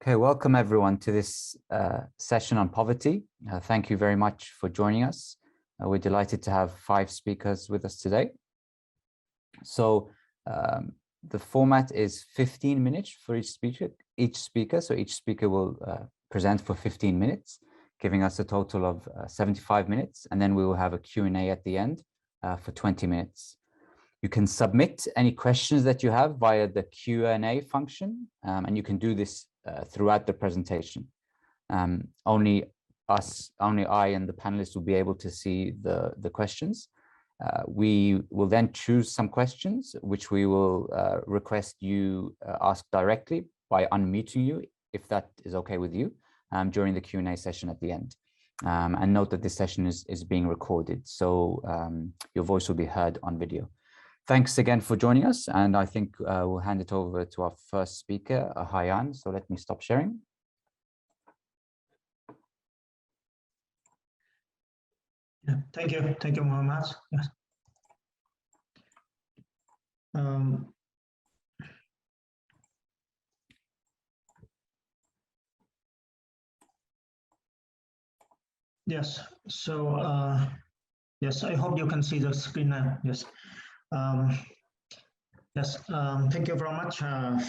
Okay, welcome everyone to this session on poverty. Thank you very much for joining us. We're delighted to have 5 speakers with us today. So the format is 15 minutes for each speaker. So each speaker will present for 15 minutes, giving us a total of 75 minutes. And then we will have a Q&A at the end for 20 minutes. You can submit any questions that you have via the Q&A function, and you can do this throughout the presentation. Only I and the panelists will be able to see the questions. We will then choose some questions, which we will request you ask directly by unmuting you, if that is okay with you, during the Q&A session at the end. And note that this session is being recorded, so your voice will be heard on video. Thanks again for joining us, and I think we'll hand it over to our first speaker, Hai-Anh. So let me stop sharing. Yeah, thank you, Mohammed. Yes. Yes. So yes, I hope you can see the screen now. Yes. Yes, thank you very much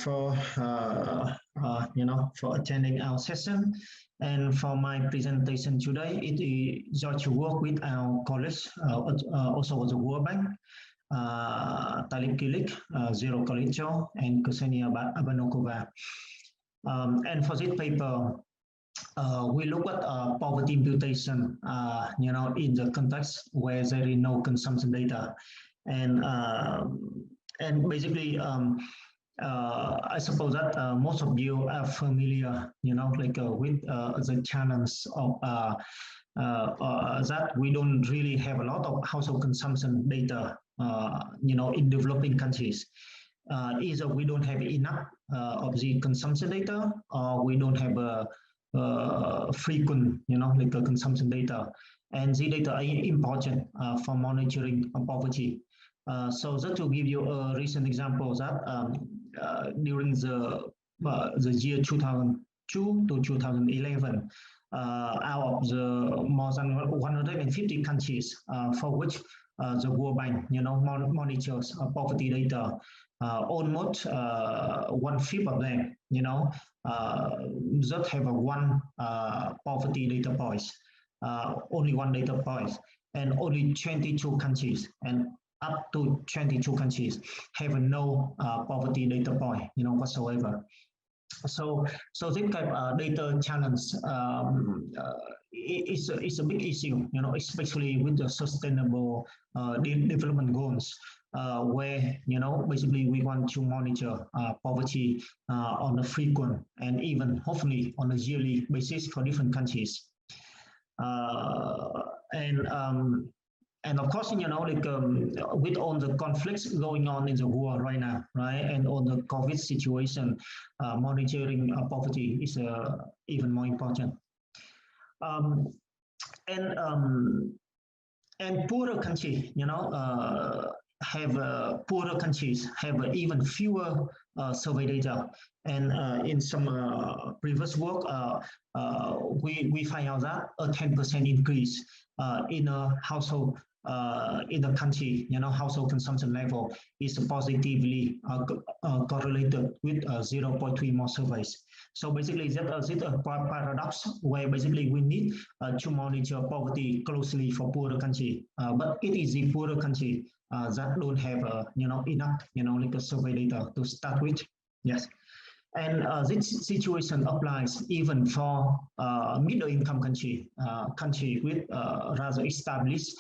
for for attending our session, and for my presentation today. It is just to work with our colleagues, also the World Bank, Talib Kilik, Zero Kalicho, and Ksenia Abanokova. And for this paper, we look at poverty imputation, in the context where there is no consumption data, and basically, I suppose that most of you are familiar, with the challenge of that we don't really have a lot of household consumption data, in developing countries. Either we don't have enough of the consumption data, or we don't have a frequent, consumption data, and the data are important for monitoring poverty. So just to give you a recent example, that during the year 2002 to 2011, out of the more than 150 countries for which the World Bank, monitors poverty data, almost 1/5 of them, just have one poverty data point, only one data point, and only 22 countries, and up to 22 countries have no poverty data point, whatsoever. So this kind of data challenge is a big issue, especially with the sustainable development goals, where basically we want to monitor poverty on a frequent and even hopefully on a yearly basis for different countries. And of course, with all the conflicts going on in the world right now, right, and all the COVID situation, monitoring poverty is even more important. And poorer countries, poorer countries have even fewer survey data. And in some previous work, we find out that a 10% increase in a household in a country, household consumption level is positively correlated with 0.3 more surveys. So basically, that is a paradox where basically we need to monitor poverty closely for poorer country, but it is the poorer country that don't have enough, survey data to start with. Yes. And this situation applies even for middle-income country with rather established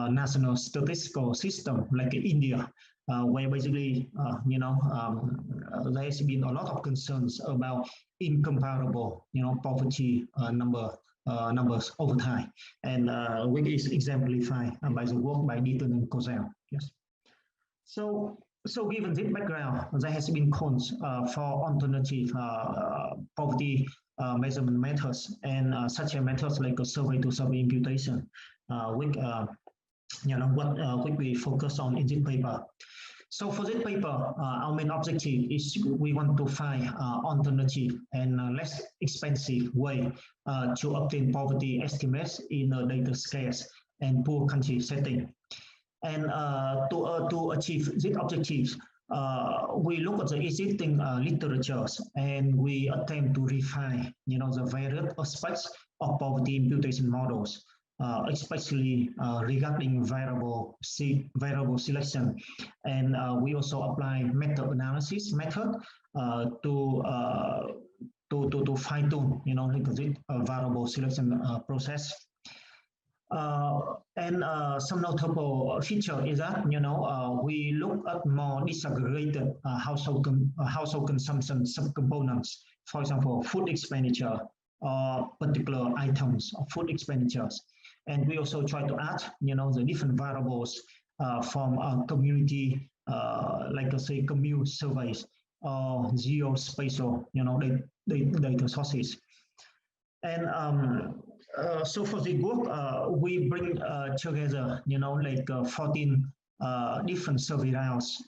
national statistical system like India, where basically there has been a lot of concerns about incomparable poverty numbers over time, and which is exemplified by the work by Deaton and Kozel. Yes. So given this background, there has been calls for alternative poverty measurement methods, and such a methods like a survey-to-survey imputation, which we focus on in this paper. So for this paper, our main objective is we want to find alternative and less expensive way to obtain poverty estimates in a data scarce and poor country setting. And to achieve these objectives, we look at the existing literatures and we attempt to refine, the various aspects of poverty imputation models, especially regarding variable selection. And we also apply meta-analysis method to fine-tune, the variable selection process. And some notable feature is that we look at more disaggregated household consumption subcomponents. For example, food expenditure or particular items of food expenditures, and we also try to add the different variables from community, like I say, commune surveys or geospatial data sources. And so for the work, we bring together, 14 different survey rounds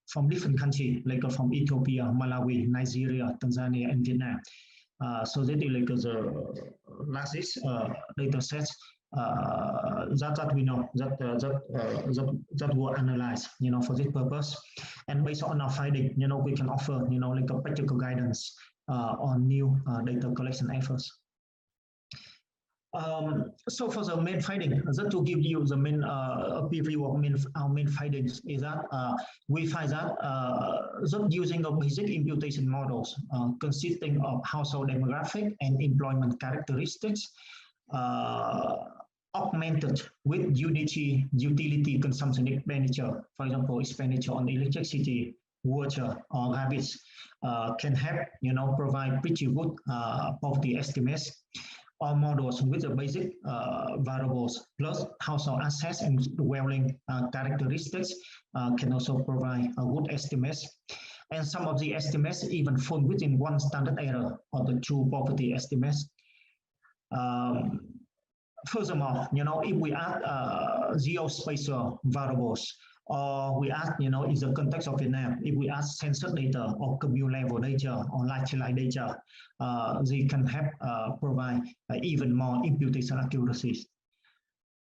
from different countries, like from Ethiopia, Malawi, Nigeria, Tanzania, and Vietnam. So that is like the largest data sets that we know that were analyzed, for this purpose. And based on our finding, we can offer, like a practical guidance on new data collection efforts. So for the main finding, just to give you the main preview of our main findings is that we find that just using a basic imputation models consisting of household demographic and employment characteristics augmented with utility consumption expenditure, for example, expenditure on electricity, water, or garbage, can help, provide pretty good poverty estimates. Or models with the basic variables plus household assets and dwelling characteristics can also provide good estimates. And some of the estimates even fall within one standard error of the two poverty estimates. Furthermore, if we add geospatial variables, or we add, in the context of Vietnam, if we add census data or commune level data or like data, they can help provide even more imputation accuracies.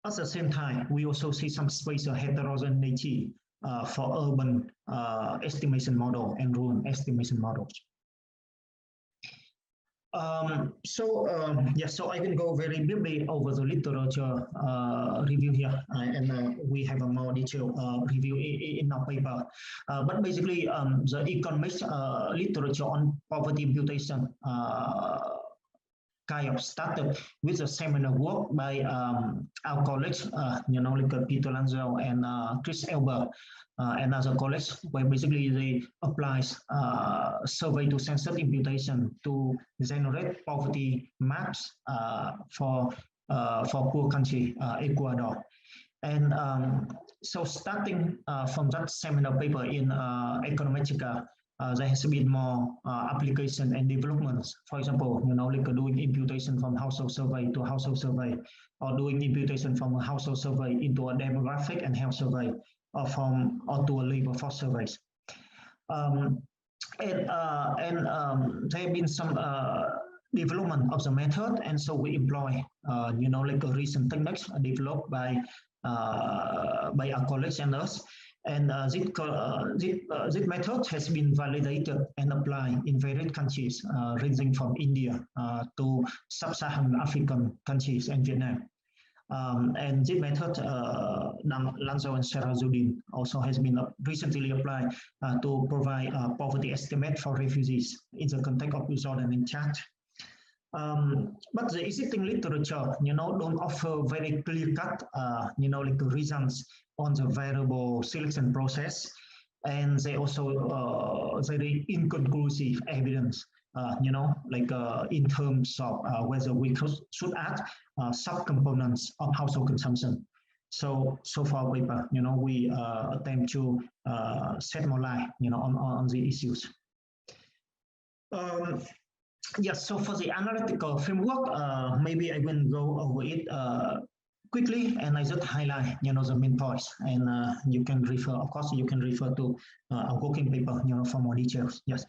At the same time, we also see some spatial heterogeneity for urban estimation model and rural estimation models. So I can go very briefly over the literature review here, and we have a more detailed review in our paper. But basically, the economics literature on poverty imputation kind of started with a seminal work by our colleagues, like Peter Lanzel and Chris Elber, and other colleagues, where basically they applies survey to census imputation to generate poverty maps for poor country Ecuador. And so starting from that seminal paper in Econometrica, there has been more application and developments. For example, like doing imputation from household survey to household survey, or doing imputation from a household survey into a demographic and health survey, or to a labor force surveys. There have been some development of the method, and so we employ, like a recent techniques developed by our colleagues and us. And this method has been validated and applied in various countries, ranging from India to sub-Saharan African countries and Vietnam. And this method, Lanzo and Serazuddin, also has been recently applied to provide poverty estimate for refugees in the context of Jordan and Chad. But the existing literature, don't offer very clear-cut, like results on the variable selection process, and they also very inconclusive evidence, in terms of whether we should add subcomponents of household consumption. So for our paper, we attempt to shed more light, on the issues. Yes, so for the analytical framework, maybe I will go over it quickly, and I just highlight, the main points, and you can refer, of course, you can refer to a working paper, for more details. Yes.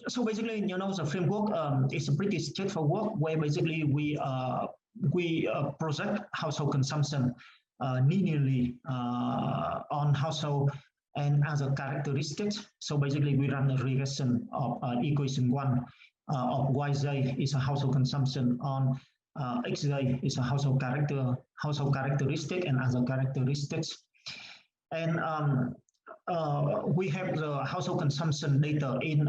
So basically, the framework is a pretty straightforward, where basically we project household consumption linearly on household and other characteristics. So basically, we run a regression of equation 1 of Yj is a household consumption on Xj is a household characteristic and other characteristics. And we have the household consumption data in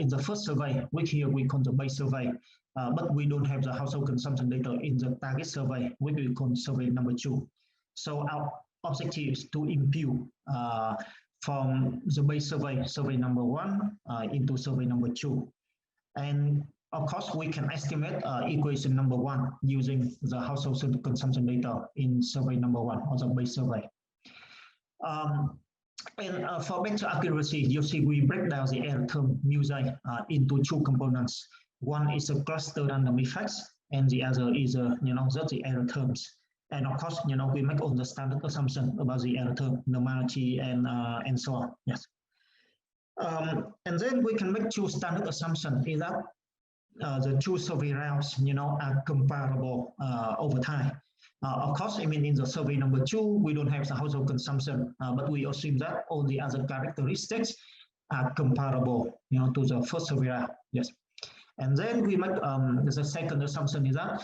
the first survey, which here we call the base survey, but we don't have the household consumption data in the target survey, which we call survey number 2. So our objective is to impute from the base survey, survey number 1, into survey number 2. And of course, we can estimate equation number 1 using the household consumption data in survey number 1 or the base survey. And for better accuracy, you see we break down the error term Mu-J into 2 components. One is a cluster random effects, and the other is just the error terms. And of course, we make all the standard assumption about the error term, normality, and so on. Yes. And then we can make 2 standard assumptions is that the 2 survey rounds, are comparable over time. Of course, I mean, in the survey number 2, we don't have the household consumption, but we assume that all the other characteristics are comparable, to the first survey round. Yes. And then we make the second assumption is that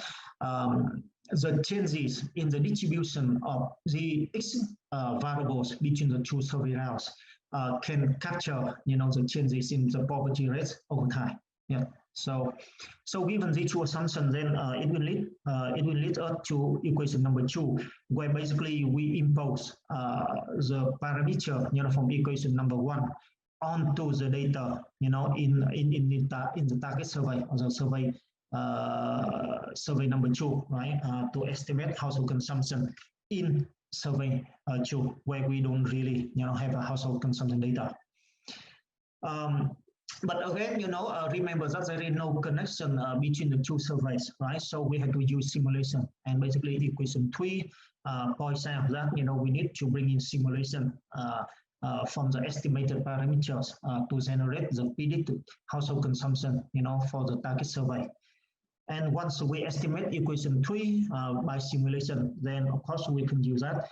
the changes in the distribution of the X variables between the 2 survey rounds can capture, the changes in the poverty rates over time. Yeah. So given these 2 assumptions, then it will lead us to equation number 2, where basically we impose the parameter, from equation number 1 onto the data, in the target survey or the survey number 2, right? To estimate household consumption in survey 2, where we don't really, have a household consumption data. But again, remember that there is no connection between the 2 surveys, right? So we have to use simulation, and basically equation 3 points out that, we need to bring in simulation from the estimated parameters to generate the predicted household consumption, for the target survey. And once we estimate equation 3 by simulation, then of course we can use that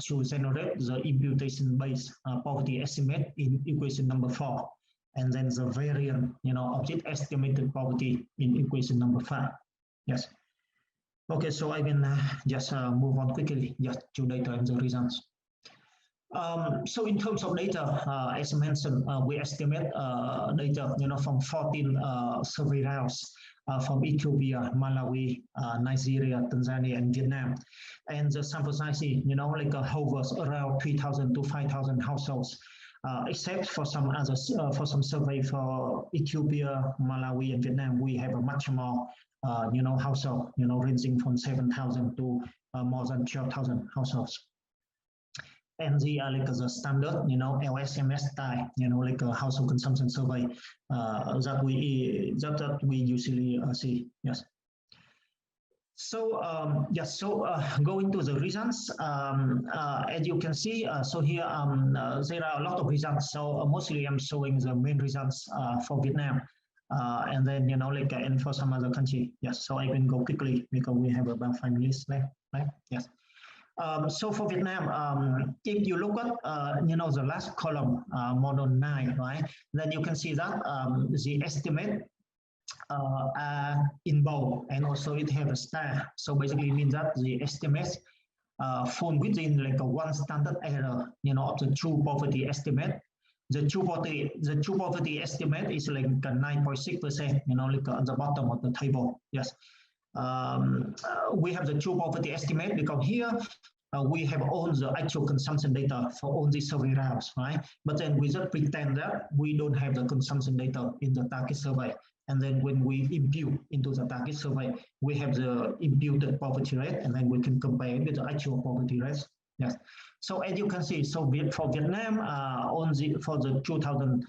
to generate the imputation-based poverty estimate in equation number 4. And then the variant, of the estimated poverty in equation number 5. Yes. Okay, so I will just move on quickly just to data and the results. So in terms of data, as I mentioned, we estimate data, from 14 survey rounds from Ethiopia, Malawi, Nigeria, Tanzania, and Vietnam. And the sample size, hovers around 3,000 to 5,000 households. Except for some others, for some survey for Ethiopia, Malawi, and Vietnam, we have a much more, household, ranging from 7,000 to more than 12,000 households. And the the standard, LSMS style, a household consumption survey that we usually see. Yes. So going to the results, as you can see, so here there are a lot of results. So mostly I'm showing the main results for Vietnam, and then and for some other country. Yes, so I can go quickly because we have about 5 minutes left. Right? Yes. So for Vietnam, if you look at the last column, model 9, right? Then you can see that the estimate in bold, and also it have a star. So basically it means that the estimates fall within a 1 standard error, of the true poverty estimate. The true poverty estimate is 9.6%, at the bottom of the table. Yes. We have the true poverty estimate because here we have all the actual consumption data for all these survey rounds, right? But then we just pretend that we don't have the consumption data in the target survey. And then when we impute into the target survey, we have the imputed poverty rate, and then we can compare with the actual poverty rates. Yes. So as you can see, so for Vietnam, for the 2,000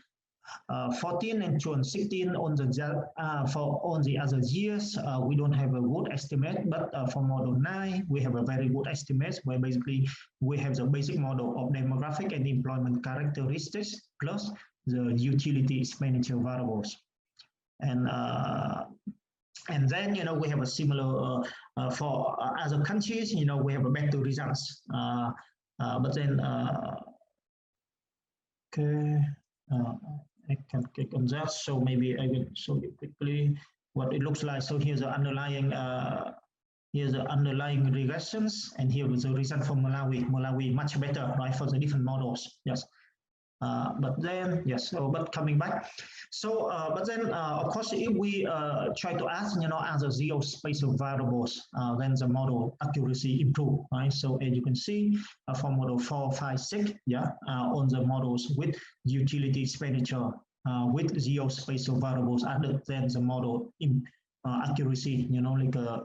14 and 2016 on the for all the other years, we don't have a good estimate, but for model 9, we have a very good estimate where basically we have the basic model of demographic and employment characteristics plus the utility expenditure variables. And then, we have a similar for other countries, we have a better results. But then, okay. I can click on that, so maybe I will show you quickly what it looks like. So here's the underlying regressions, and here is the result for Malawi. Malawi much better, right, for the different models. Yes. But then, yes, so, but coming back. So, but then, of course, if we try to ask, other zero spatial variables, then the model accuracy improve, right? So as you can see, for model 4, 5, 6, yeah, on the models with utility expenditure, with zero spatial variables other than the model accuracy,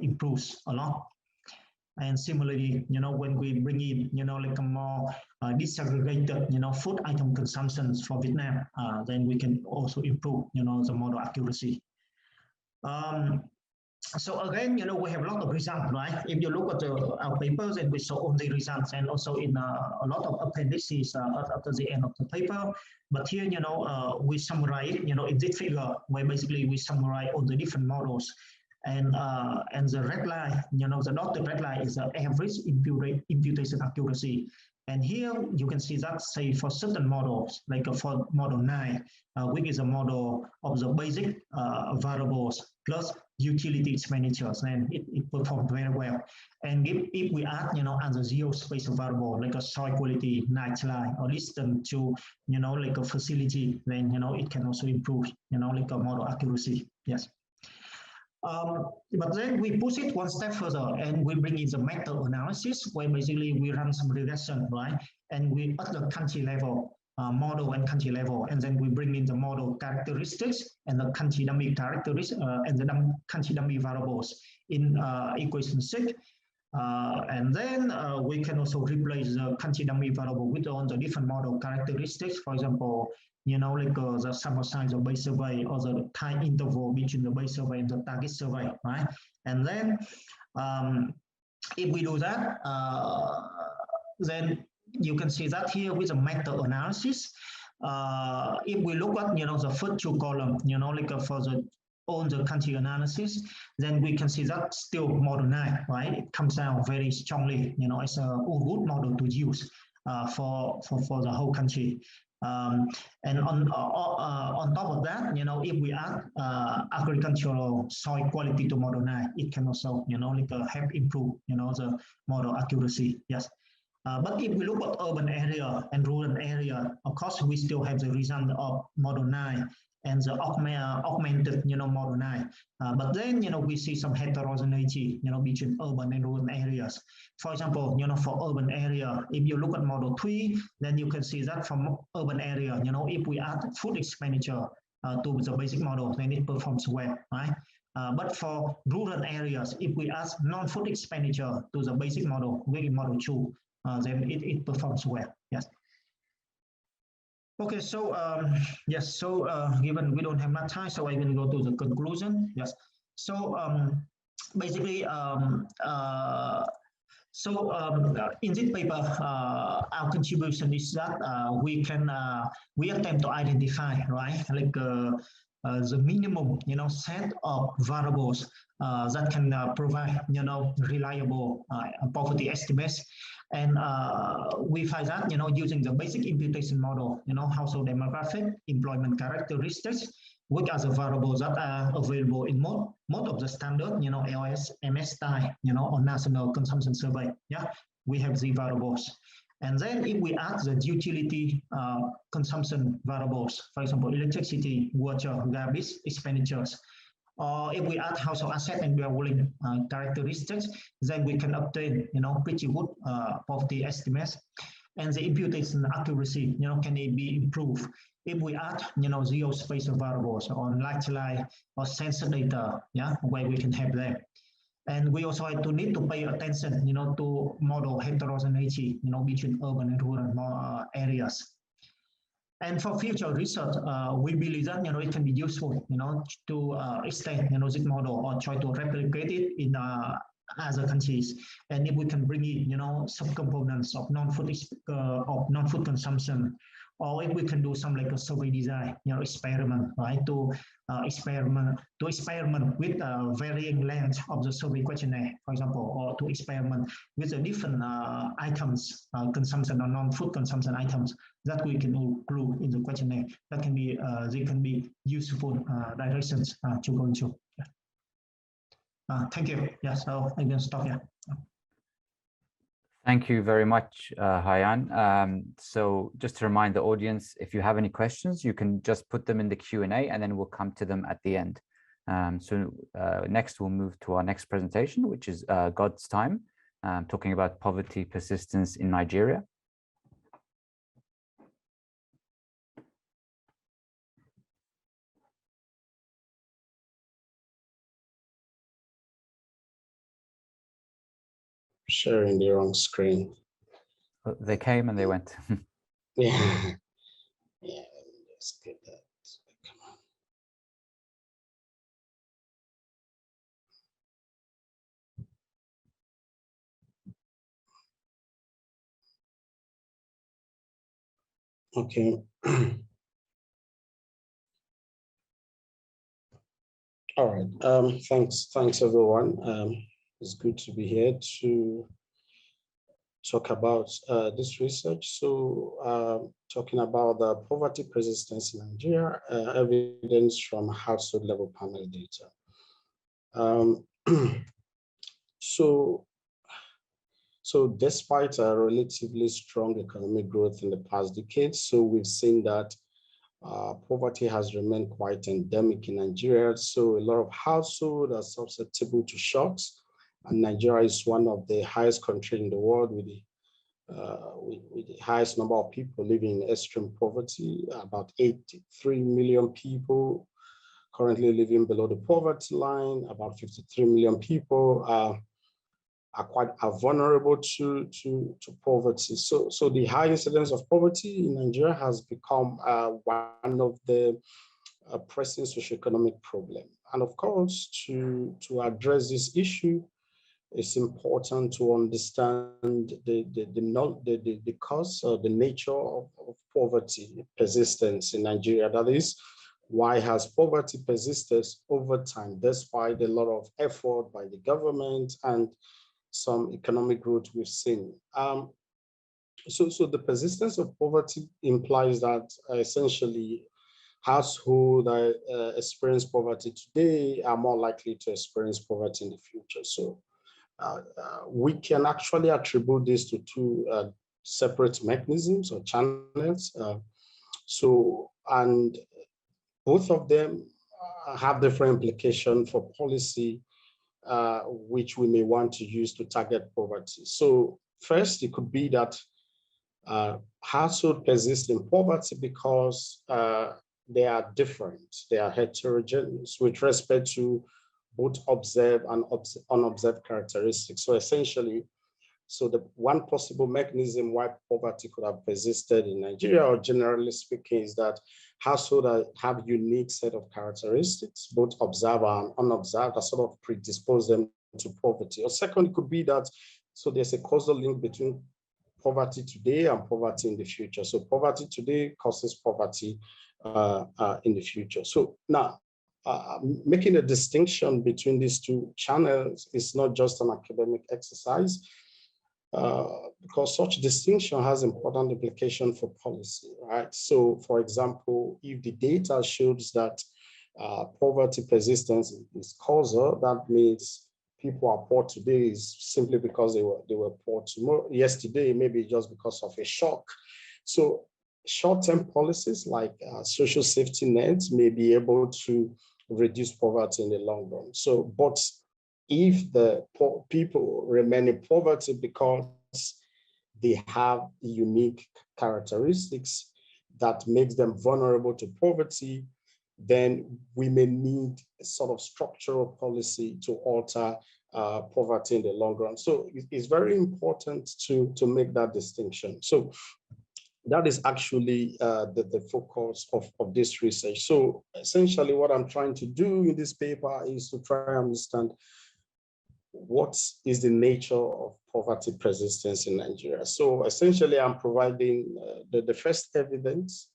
improves a lot. And similarly, when we bring in, like a more disaggregated, food item consumptions for Vietnam, then we can also improve, the model accuracy. So again, we have a lot of results, right? If you look at our papers, and we saw all the results, and also in a lot of appendices after the end of the paper. But here, we summarize, in this figure, where basically we summarize all the different models. And the red line, the dotted red line is the average imputation accuracy. And here you can see that, say, for certain models, like for model 9, which is a model of the basic variables plus utility expenditures, and it performed very well. And if we add, as a zero spatial variable, like a soil quality, nightlife, or distance to, like a facility, then, it can also improve, like a model accuracy. Yes. But then we push it one step further, and we bring in the meta-analysis, where basically we run some regression, right? And we at the country level, model and country level, and then we bring in the model characteristics and the country dummy characteristics and the country dummy variables in equation 6. And then we can also replace the country dummy variable with all the different model characteristics. For example, like the sample size of base survey, or the time interval between the base survey and the target survey, right? And then if we do that, then you can see that here with a meta-analysis. If we look at, the first two columns, like for the on the country analysis, then we can see that still model 9, right? It comes out very strongly, as a good model to use for the whole country. And on top of that, if we add agricultural soil quality to model 9, it can also, like help improve, the model accuracy. Yes. But if we look at urban area and rural area, of course, we still have the result of model 9 and the augmented, model 9. But then, we see some heterogeneity, between urban and rural areas. For example, for urban area, if you look at model 3, then you can see that from urban area, if we add food expenditure to the basic model, then it performs well, right? But for rural areas, if we add non-food expenditure to the basic model, with model 2, then it performs well. Yes. Okay, so yes, so given we don't have much time, so I will go to the conclusion. Yes, so basically, in this paper, our contribution is that we attempt to identify, right, like the minimum, set of variables that can provide, reliable poverty estimates. And we find that, using the basic imputation model, household demographic, employment characteristics, which are the variables that are available in most of the standard, LS, MS style, or national consumption survey. Yeah, we have the variables. And then if we add the utility consumption variables, for example, electricity, water, garbage expenditures, or if we add household asset and dwelling characteristics, then we can obtain, pretty good poverty estimates. And the imputation accuracy, can it be improved if we add, zero spatial variables on light or sensor data, yeah, where we can have them. And we also need to pay attention, to model heterogeneity, between urban and rural areas. And for future research, we believe that it can be useful, to extend this model or try to replicate it in other countries. And if we can bring in subcomponents of non-food consumption, or if we can do some like a survey design, experiment, right, to experiment with varying length of the survey questionnaire, for example, or to experiment with the different items, consumption or non-food consumption items that we can include in the questionnaire. That can be they can be useful directions to go into. Thank you. Yeah, so I can stop here. Thank you very much, Hai-Anh. So just to remind the audience, if you have any questions, you can just put them in the Q&A and then we'll come to them at the end. Next, we'll move to our next presentation, which is Godstime, talking about poverty persistence in Nigeria. Sharing the wrong screen. They came and they went. Yeah. Yeah, let's get that. Come on. Okay. All right. Thanks everyone. It's good to be here to talk about this research. So talking about the poverty persistence in Nigeria, evidence from household level panel data. So despite a relatively strong economic growth in the past decades, so we've seen that poverty has remained quite endemic in Nigeria. So a lot of households are susceptible to shocks, and Nigeria is one of the highest countries in the world with the highest number of people living in extreme poverty. About 83 million people currently living below the poverty line. About 53 million people are vulnerable to poverty. So the high incidence of poverty in Nigeria has become one of the pressing socioeconomic problems. And of course, to address this issue, it's important to understand the cause or the nature of poverty persistence in Nigeria. That is, why has poverty persisted over time, despite a lot of effort by the government and some economic growth we've seen. So the persistence of poverty implies that essentially households that experience poverty today are more likely to experience poverty in the future. So we can actually attribute this to two separate mechanisms or channels. And both of them have different implications for policy, which we may want to use to target poverty. So first, it could be that households persist in poverty because they are different, they are heterogeneous with respect to both observed and unobserved characteristics. So essentially, the one possible mechanism why poverty could have persisted in Nigeria, or generally speaking, is that households have unique set of characteristics, both observed and unobserved, that sort of predispose them to poverty. Or second, it could be that there's a causal link between poverty today and poverty in the future. So poverty today causes poverty in the future. So now, making a distinction between these two channels is not just an academic exercise, because such distinction has important implication for policy, right? So, for example, if the data shows that poverty persistence is causal, that means people are poor today is simply because they were poor yesterday, maybe just because of a shock. So short-term policies like social safety nets may be able to reduce poverty in the long run. So, but if the poor people remain in poverty because they have unique characteristics that makes them vulnerable to poverty, then we may need a sort of structural policy to alter poverty in the long run. So it's very important to make that distinction. So that is actually the focus of this research. So essentially what I'm trying to do in this paper is to try and understand what is the nature of poverty persistence in Nigeria. So essentially I'm providing the first evidence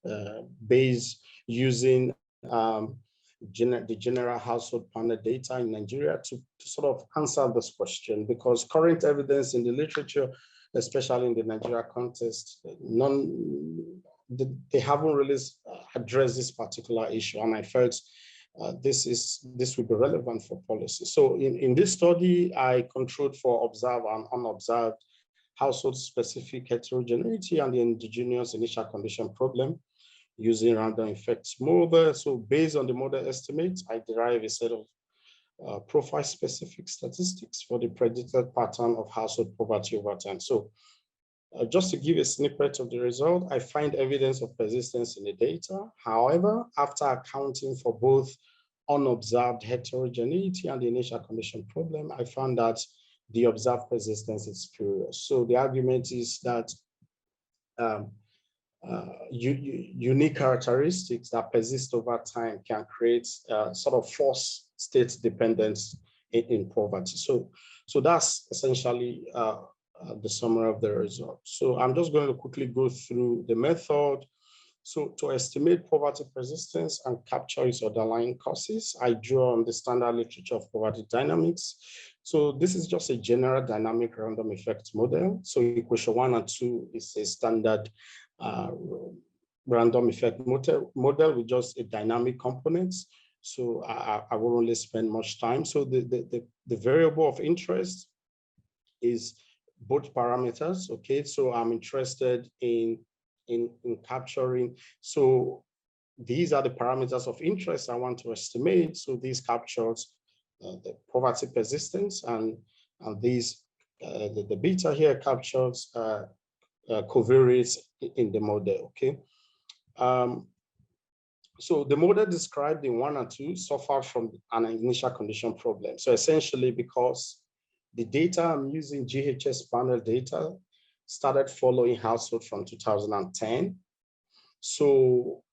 based using the general household panel data in Nigeria to sort of answer this question, because current evidence in the literature, especially in the Nigeria context, they haven't really addressed this particular issue, and I felt this would be relevant for policy. So in this study, I controlled for observed and unobserved household-specific heterogeneity and the indigenous initial condition problem using random effects model. So based on the model estimates, I derive a set of profile-specific statistics for the predicted pattern of household poverty over time. So just to give a snippet of the result, I find evidence of persistence in the data. However, after accounting for both unobserved heterogeneity and the initial condition problem, I found that the observed persistence is spurious. So the argument is that unique characteristics that persist over time can create sort of false state dependence in poverty. So that's essentially the summary of the results. So I'm just going to quickly go through the method. So to estimate poverty persistence and capture its underlying causes, I draw on the standard literature of poverty dynamics. So this is just a general dynamic random effects model. So equation 1 and 2 is a standard random effect model with just a dynamic components. So I won't really spend much time. So the variable of interest is both parameters. Okay, so I'm interested in capturing. So these are the parameters of interest I want to estimate. So these captures the poverty persistence, and these the beta here captures covariates in the model. Okay. So the model described in 1 and 2 suffered from an initial condition problem. So essentially, because the data I'm using, GHS panel data, started following household from 2010. So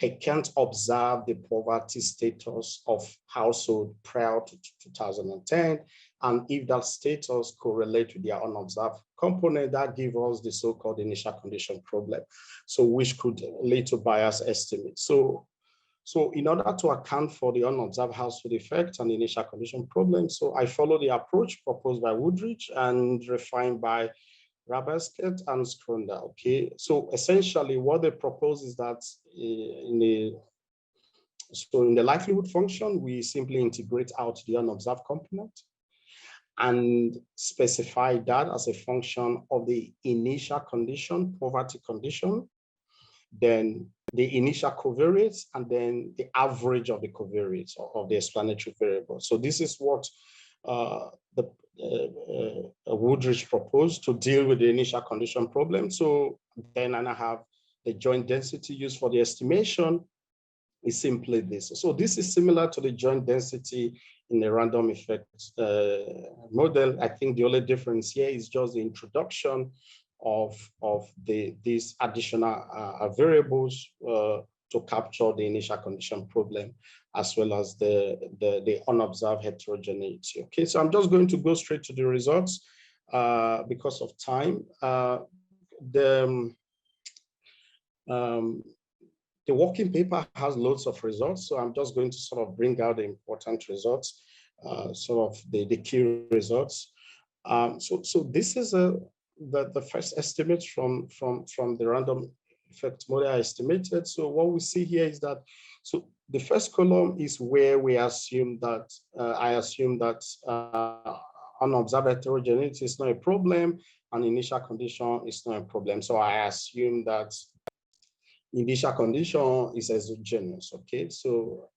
I can't observe the poverty status of household prior to 2010. And if that status correlates with their unobserved component, that gives us the so-called initial condition problem, so which could lead to bias estimate. So in order to account for the unobserved household effect and the initial condition problem, so I follow the approach proposed by Woodridge and refined by Rabesket and Skronda. Okay, so essentially what they propose is that in the likelihood function, we simply integrate out the unobserved component and specify that as a function of the initial condition, poverty condition, then the initial covariates, and then the average of the covariates of the explanatory variable. So this is what Woodridge proposed to deal with the initial condition problem. So then I have the joint density used for the estimation is simply this. So this is similar to the joint density in the random effect model. I think the only difference here is just the introduction of these additional variables to capture the initial condition problem, as well as the unobserved heterogeneity. Okay, so I'm just going to go straight to the results because of time. The working paper has loads of results, so I'm just going to sort of bring out the important results, sort of the key results. So this is the first estimates from the random effect model I estimated. So what we see here is that, so the first column is where we assume that, I assume that unobserved heterogeneity is not a problem and initial condition is not a problem. So I assume that initial condition is exogenous, okay? So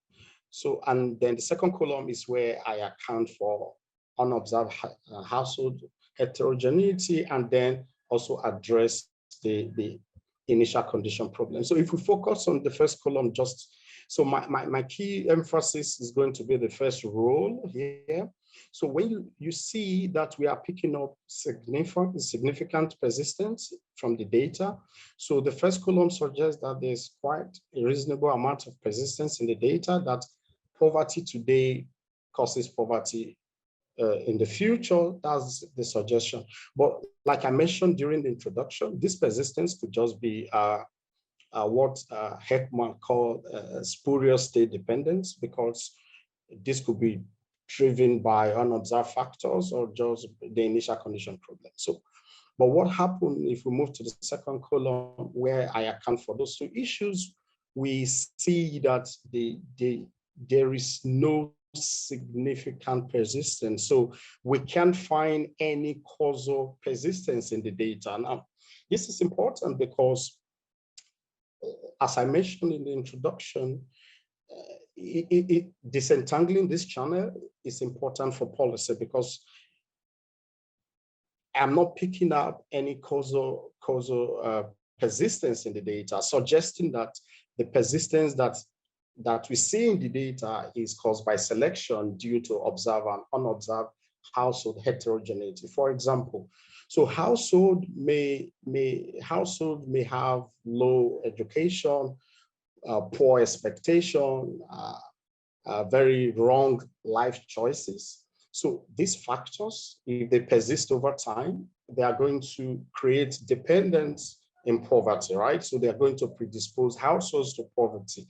and then the second column is where I account for unobserved household heterogeneity and then also address the initial condition problem. So if we focus on the first column, just so my key emphasis is going to be the first row here. So when you see that we are picking up significant persistence from the data, so the first column suggests that there's quite a reasonable amount of persistence in the data, that poverty today causes poverty in the future. That's the suggestion. But like I mentioned during the introduction, this persistence could just be what Heckman called spurious state dependence, because this could be driven by unobserved factors or just the initial condition problem. So, but what happened if we move to the second column, where I account for those two issues, we see that there is no significant persistence. So we can't find any causal persistence in the data. Now, this is important because, as I mentioned in the introduction, disentangling this channel is important for policy, because I'm not picking up any causal persistence in the data, suggesting that the persistence that we see in the data is caused by selection due to observed and unobserved household heterogeneity. For example, so household may have low education, poor expectation, very wrong life choices. So these factors, if they persist over time, they are going to create dependence in poverty, right? So they are going to predispose households to poverty.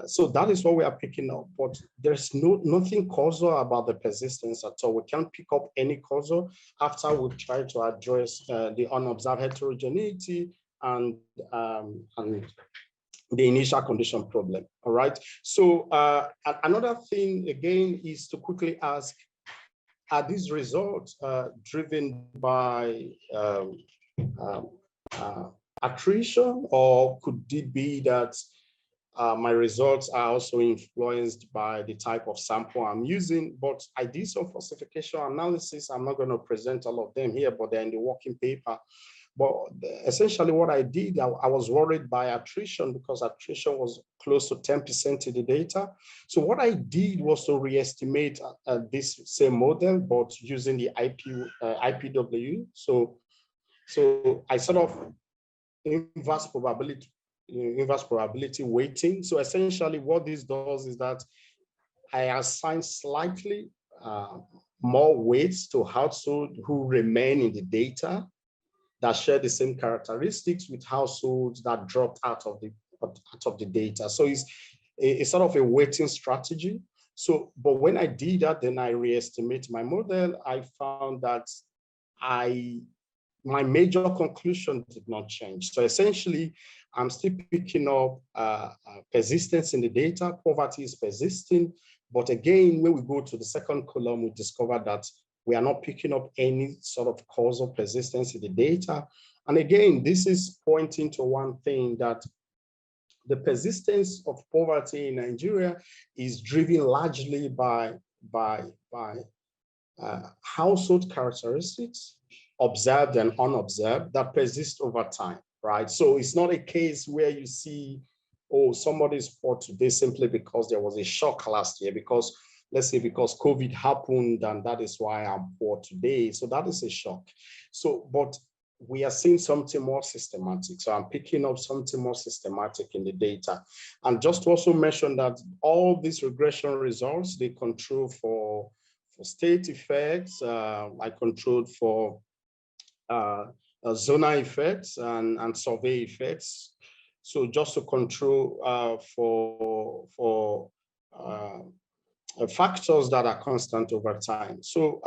So that is what we are picking up, but there's nothing causal about the persistence at all. We can't pick up any causal after we try to address the unobserved heterogeneity and the initial condition problem. All right. So another thing again is to quickly ask, are these results driven by attrition, or could it be that my results are also influenced by the type of sample I'm using? But I did some falsification analysis. I'm not going to present all of them here, but they're in the working paper. But essentially what I did, I was worried by attrition, because attrition was close to 10% in the data. So what I did was to re-estimate this same model, but using the IPW. So I sort of inverse probability weighting. So essentially what this does is that I assign slightly more weights to households who remain in the data, that share the same characteristics with households that dropped out of the data. So it's sort of a weighting strategy. So, but when I did that, then I re-estimate my model. I found that my major conclusion did not change. So essentially, I'm still picking up persistence in the data. Poverty is persisting. But again, when we go to the second column, we discover that we are not picking up any sort of causal persistence in the data. And again, this is pointing to one thing, that the persistence of poverty in Nigeria is driven largely by household characteristics, observed and unobserved, that persist over time, right? So it's not a case where you see, oh, somebody's poor today simply because there was a shock last year, because let's say because COVID happened and that is why I'm poor today. So that is a shock. So, but we are seeing something more systematic. So I'm picking up something more systematic in the data. And just to also mention that all these regression results, they control for state effects. I controlled for zonal effects and survey effects. So just to control for factors that are constant over time. So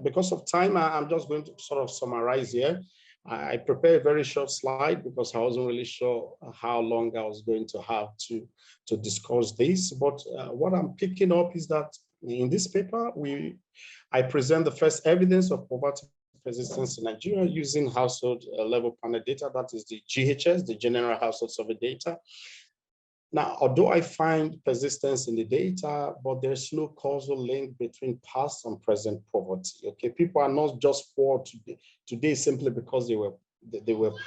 because of time, I'm just going to sort of summarize here. I prepared a very short slide because I wasn't really sure how long I was going to have to discuss this. But what I'm picking up is that in this paper, I present the first evidence of poverty persistence in Nigeria using household level panel data, that is the GHS, the General Household Survey data. Now, although I find persistence in the data, but there's no causal link between past and present poverty. Okay, people are not just poor today simply because they were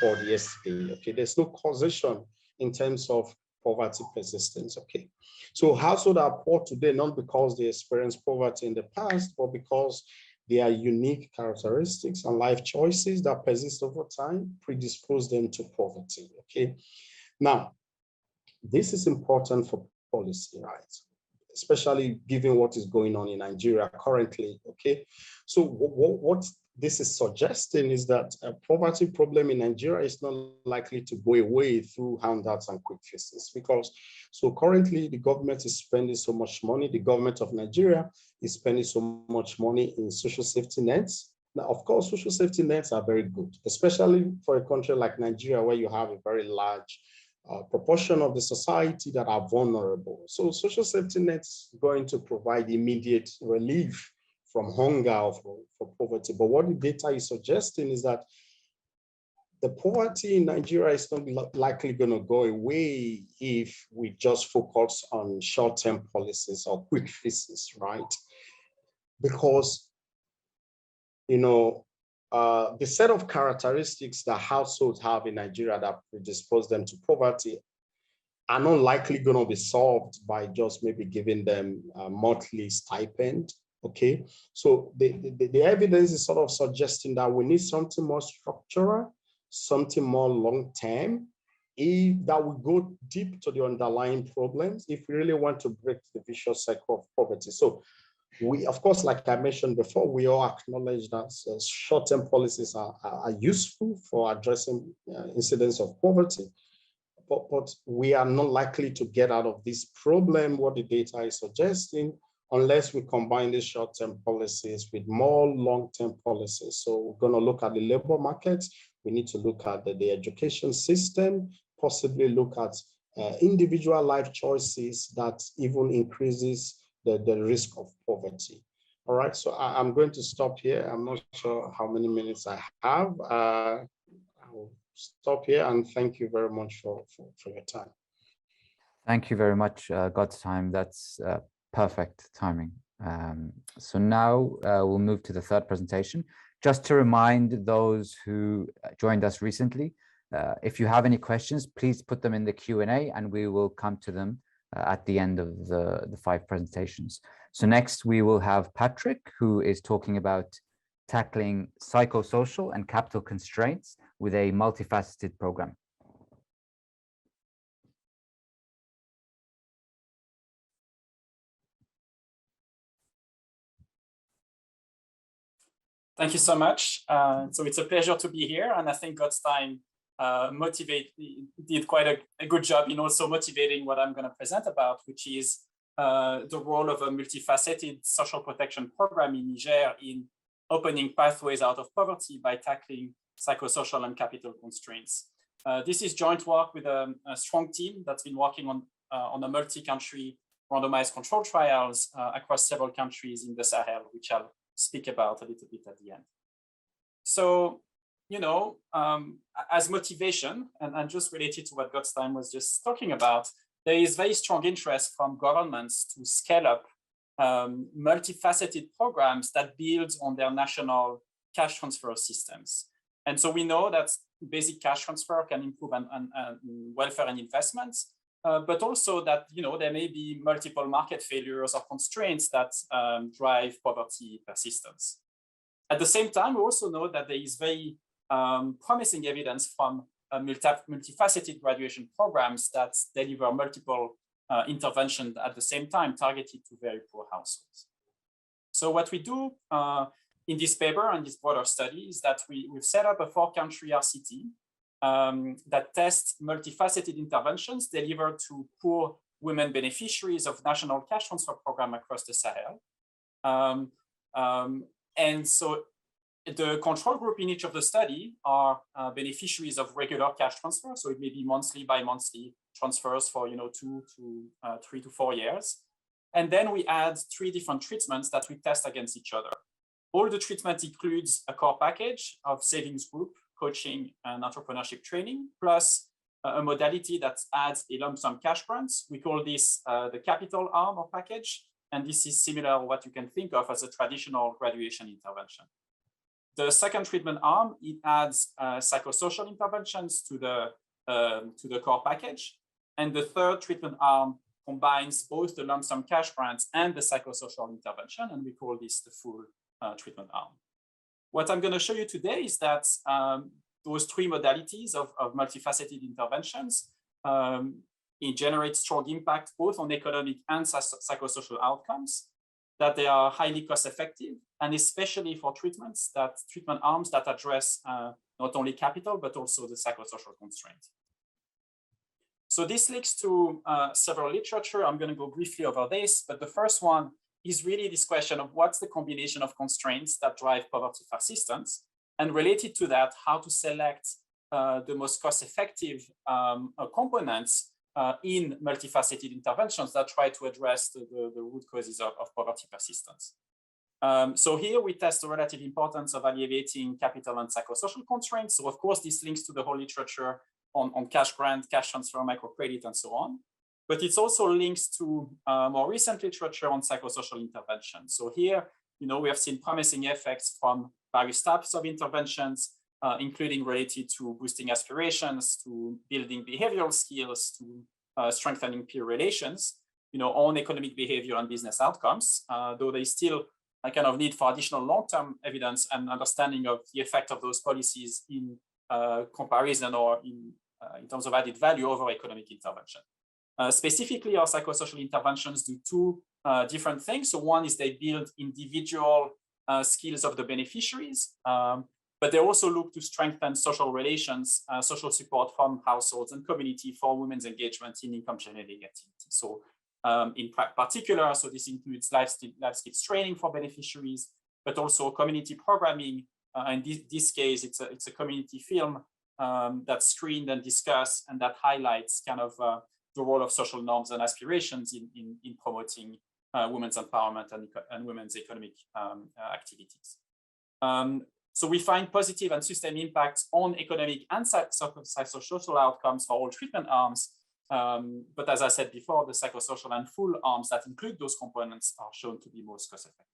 poor yesterday. Okay, there's no causation in terms of poverty persistence. Okay, so households are poor today not because they experienced poverty in the past, but because there are unique characteristics and life choices that persist over time predispose them to poverty. Okay, now this is important for policy, right? Especially given what is going on in Nigeria currently. Okay, so what this is suggesting is that a poverty problem in Nigeria is not likely to go away through handouts and quick fixes, because so currently the government is spending so much money. The government of Nigeria is spending so much money in social safety nets. Now, of course, social safety nets are very good, especially for a country like Nigeria, where you have a very large proportion of the society that are vulnerable. So social safety nets going to provide immediate relief from hunger or for poverty. But what the data is suggesting is that the poverty in Nigeria is not likely going to go away if we just focus on short-term policies or quick fixes, right? Because, you know, the set of characteristics that households have in Nigeria that predispose them to poverty are not likely going to be solved by just maybe giving them a monthly stipend. Okay, so the evidence is sort of suggesting that we need something more structural, something more long-term, that will go deep to the underlying problems if we really want to break the vicious cycle of poverty. So we, of course, like I mentioned before, we all acknowledge that short-term policies are useful for addressing incidents of poverty, but we are not likely to get out of this problem, what the data is suggesting, unless we combine these short-term policies with more long-term policies. So we're going to look at the labor market. We need to look at the education system, possibly look at individual life choices that even increases the risk of poverty. All right, so I'm going to stop here. I'm not sure how many minutes I have. I will stop here and thank you very much for your time. Thank you very much, Godstime. That's perfect timing. So now we'll move to the third presentation. Just to remind those who joined us recently, if you have any questions, please put them in the Q&A and we will come to them at the end of the 5 presentations. So next we will have Patrick, who is talking about tackling psychosocial and capital constraints with a multifaceted program. Thank you so much. So it's a pleasure to be here, and I think Godstime did quite a good job in also motivating what I'm going to present about, which is the role of a multifaceted social protection program in Niger in opening pathways out of poverty by tackling psychosocial and capital constraints. This is joint work with a strong team that's been working on a multi-country randomized control trials across several countries in the Sahel, which I'll speak about a little bit at the end. So, you know, as motivation, and just related to what Godstime was just talking about, there is very strong interest from governments to scale up multifaceted programs that build on their national cash transfer systems. And so we know that basic cash transfer can improve welfare and investments, but also that, you know, there may be multiple market failures or constraints that drive poverty persistence. At the same time, we also know that there is very promising evidence from multifaceted graduation programs that deliver multiple interventions at the same time targeted to very poor households. So what we do in this paper and this broader study is that we've set up a 4-country RCT that tests multifaceted interventions delivered to poor women beneficiaries of national cash transfer program across the Sahel. And so the control group in each of the study are beneficiaries of regular cash transfer. So it may be monthly, bi-monthly transfers for 2 to 3 to 4 years. And then we add 3 different treatments that we test against each other. All the treatment includes a core package of savings group, coaching, and entrepreneurship training, plus a modality that adds a lump sum cash grants. We call this the capital arm of package. And this is similar to what you can think of as a traditional graduation intervention. The second treatment arm, it adds psychosocial interventions to the core package. And the third treatment arm combines both the lump sum cash grants and the psychosocial intervention, and we call this the full treatment arm. What I'm going to show you today is that those three modalities of multifaceted interventions generate strong impact both on economic and psychosocial outcomes, that they are highly cost effective, and especially for treatment arms that address not only capital, but also the psychosocial constraint. So this leads to several literature. I'm going to go briefly over this, but the first one is really this question of what's the combination of constraints that drive poverty persistence, and related to that, how to select the most cost-effective components in multifaceted interventions that try to address the root causes of poverty persistence. So here we test the relative importance of alleviating capital and psychosocial constraints. So of course, this links to the whole literature on cash grant, cash transfer, microcredit, and so on. But it's also links to more recent literature on psychosocial intervention. So here, we have seen promising effects from various types of interventions, including related to boosting aspirations, to building behavioral skills, to strengthening peer relations, on economic behavior and business outcomes, though there is still a kind of need for additional long-term evidence and understanding of the effect of those policies in comparison or in terms of added value over economic intervention. Specifically, our psychosocial interventions do two different things. So one is they build individual skills of the beneficiaries, but they also look to strengthen social relations, social support from households and community for women's engagement in income-generating activities. So in particular, so this includes life skills training for beneficiaries, but also community programming. In this case, it's a community film that's screened and discussed, and that highlights kind of the role of social norms and aspirations in promoting women's empowerment and women's economic activities. So we find positive and sustained impacts on economic and psychosocial outcomes for all treatment arms. But as I said before, the psychosocial and full arms that include those components are shown to be most cost-effective.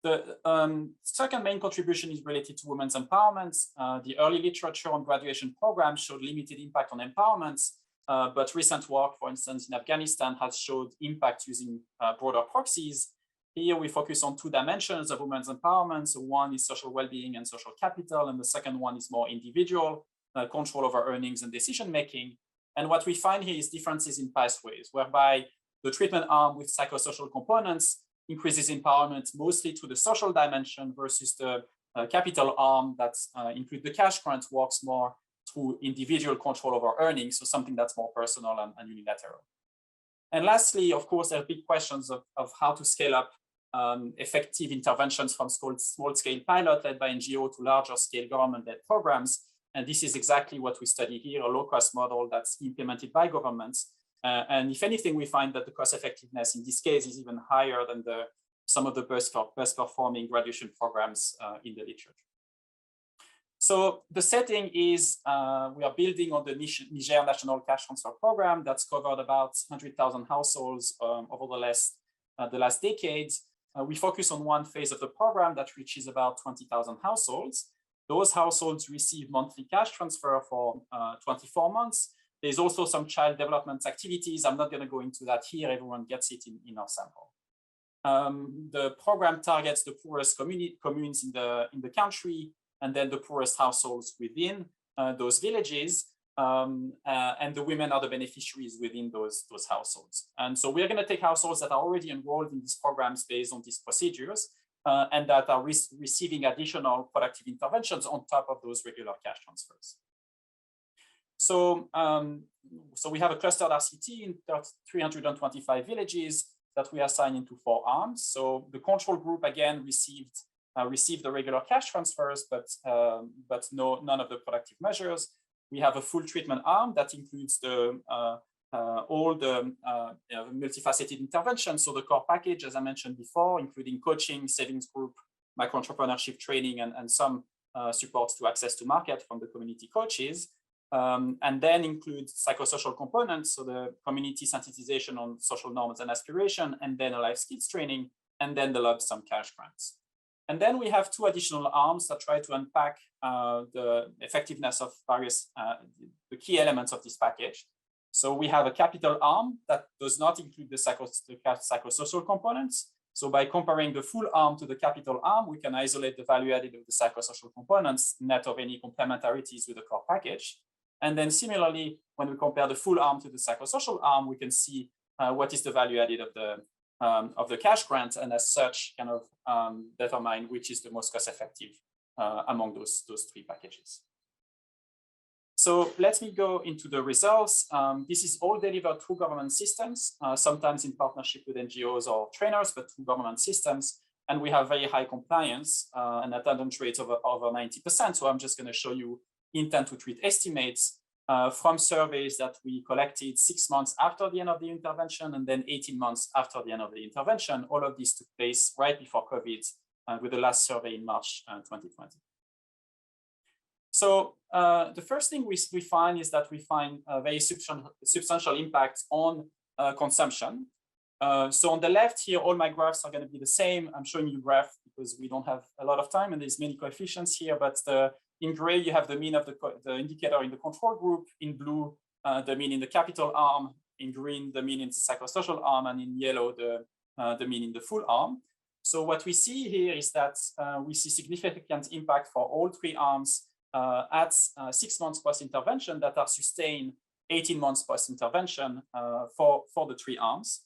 The second main contribution is related to women's empowerment. The early literature on graduation programs showed limited impact on empowerment, but recent work, for instance, in Afghanistan has showed impact using broader proxies. Here we focus on two dimensions of women's empowerment. So one is social well-being and social capital, and the second one is more individual, control over earnings and decision-making. And what we find here is differences in pathways, whereby the treatment arm with psychosocial components increases empowerment mostly to the social dimension versus the capital arm that includes the cash grant works more through individual control over earnings, so something that's more personal and unilateral. And lastly, of course, there are big questions of how to scale up effective interventions from small-scale pilot led by NGO to larger-scale government-led programs. And this is exactly what we study here, a low-cost model that's implemented by governments. And if anything, we find that the cost effectiveness in this case is even higher than some of the best performing graduation programs in the literature. So the setting is we are building on the Niger National Cash Transfer Program that's covered about 100,000 households over the last decades. We focus on one phase of the program that reaches about 20,000 households. Those households receive monthly cash transfer for 24 months. There's also some child development activities. I'm not going to go into that here. Everyone gets it in our sample. The program targets the poorest communes in the country, and then the poorest households within those villages. And the women are the beneficiaries within those households. And so we're going to take households that are already enrolled in these programs based on these procedures and that are receiving additional productive interventions on top of those regular cash transfers. So, so we have a clustered RCT in 325 villages that we assign into 4 arms. So the control group again received the regular cash transfers, but none of the productive measures. We have a full treatment arm that includes all the multifaceted interventions. So the core package, as I mentioned before, including coaching, savings group, micro-entrepreneurship training, and some supports to access to market from the community coaches. And then includes psychosocial components, so the community sensitization on social norms and aspiration, and then a life skills training, and then the lump sum cash grants. And then we have 2 additional arms that try to unpack the effectiveness of various, the key elements of this package. So we have a capital arm that does not include the psychosocial components. So by comparing the full arm to the capital arm, we can isolate the value added of the psychosocial components, net of any complementarities with the core package. And then similarly, when we compare the full arm to the psychosocial arm, we can see what is the value added of the cash grant, and as such, kind of determine which is the most cost-effective among those three packages. So let me go into the results. This is all delivered through government systems, sometimes in partnership with NGOs or trainers, but through government systems. And we have very high compliance and attendance rates over 90%. So I'm just going to show you intent to treat estimates from surveys that we collected 6 months after the end of the intervention and then 18 months after the end of the intervention. All of this took place right before COVID with the last survey in March 2020. So the first thing we find is that we find a very substantial impact on consumption. So on the left here, all my graphs are going to be the same. I'm showing you graph because we don't have a lot of time and there's many coefficients here, but in gray, you have the mean of the indicator in the control group. In blue, the mean in the capital arm. In green, the mean in the psychosocial arm. And in yellow, the mean in the full arm. So what we see here is that we see significant impact for all three arms at 6 months post-intervention that are sustained 18 months post-intervention for the three arms.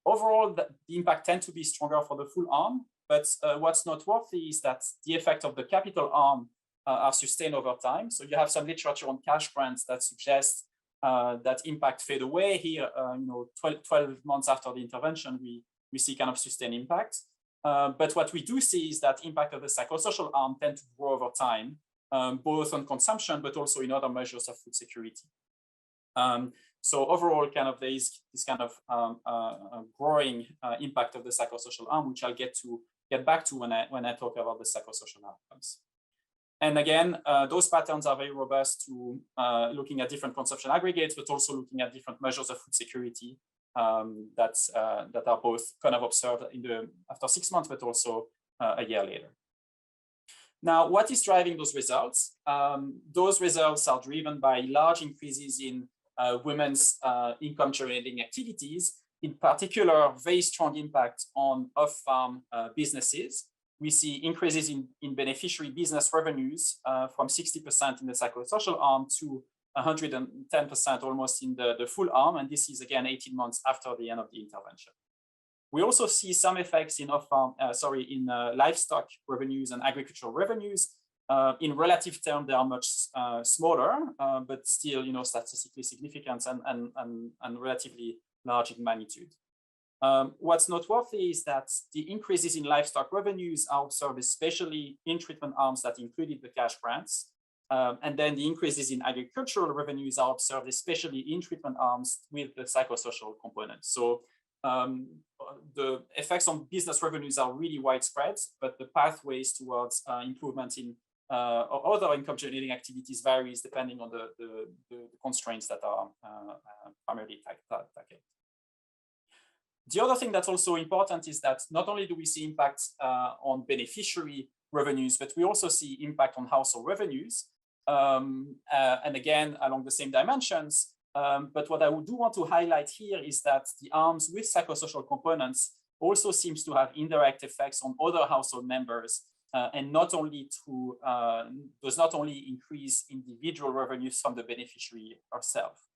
Overall, the impact tends to be stronger for the full arm. But what's noteworthy is that the effect of the capital arm are sustained over time. So you have some literature on cash grants that suggests that impact fade away here. 12 months after the intervention, we see kind of sustained impact. But what we do see is that impact of the psychosocial arm tend to grow over time, both on consumption, but also in other measures of food security. So overall, kind of there is this kind of growing impact of the psychosocial arm, which I'll get back to when I talk about the psychosocial outcomes. And again, those patterns are very robust to looking at different consumption aggregates, but also looking at different measures of food security that are both kind of observed after 6 months, but also a year later. Now, what is driving those results? Those results are driven by large increases in women's income-generating activities, in particular, very strong impact on off-farm businesses. We see increases in beneficiary business revenues from 60% in the psychosocial arm to 110% almost in the full arm. And this is again 18 months after the end of the intervention. We also see some effects in livestock revenues and agricultural revenues. In relative terms, they are much smaller, but still, statistically significant and relatively large in magnitude. What's noteworthy is that the increases in livestock revenues are observed especially in treatment arms that included the cash grants. And then the increases in agricultural revenues are observed especially in treatment arms with the psychosocial component. So the effects on business revenues are really widespread, but the pathways towards improvement in other income-generating activities varies depending on the constraints that are primarily tackled. The other thing that's also important is that not only do we see impact on beneficiary revenues, but we also see impact on household revenues. And again, along the same dimensions. But what I do want to highlight here is that the arms with psychosocial components also seems to have indirect effects on other household members, and does not only increase individual revenues from the beneficiary herself,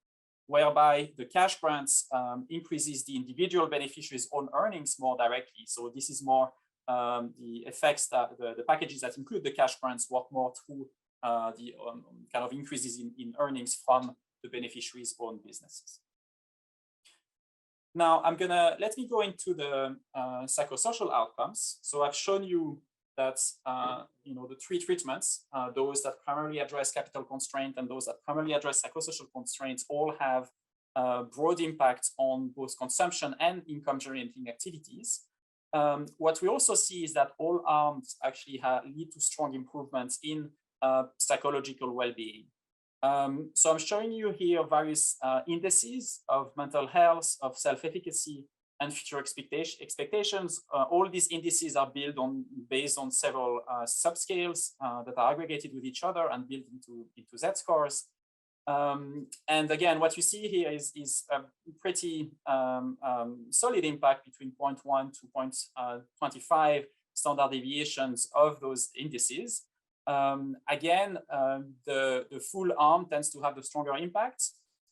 whereby the cash grants increases the individual beneficiary's own earnings more directly. So this is more the effects that the packages that include the cash grants work more through the kind of increases in earnings from the beneficiary's own businesses. Now let me go into the psychosocial outcomes. So I've shown you that the three treatments, those that primarily address capital constraint and those that primarily address psychosocial constraints, all have broad impact on both consumption and income-generating activities. What we also see is that all arms actually lead to strong improvements in psychological well-being. So I'm showing you here various indices of mental health, of self-efficacy, and future expectations. All these indices are based on several subscales that are aggregated with each other and built into Z-scores. And again, what you see here is a pretty solid impact between 0.1 to 0.25 standard deviations of those indices. Again, the full arm tends to have the stronger impact.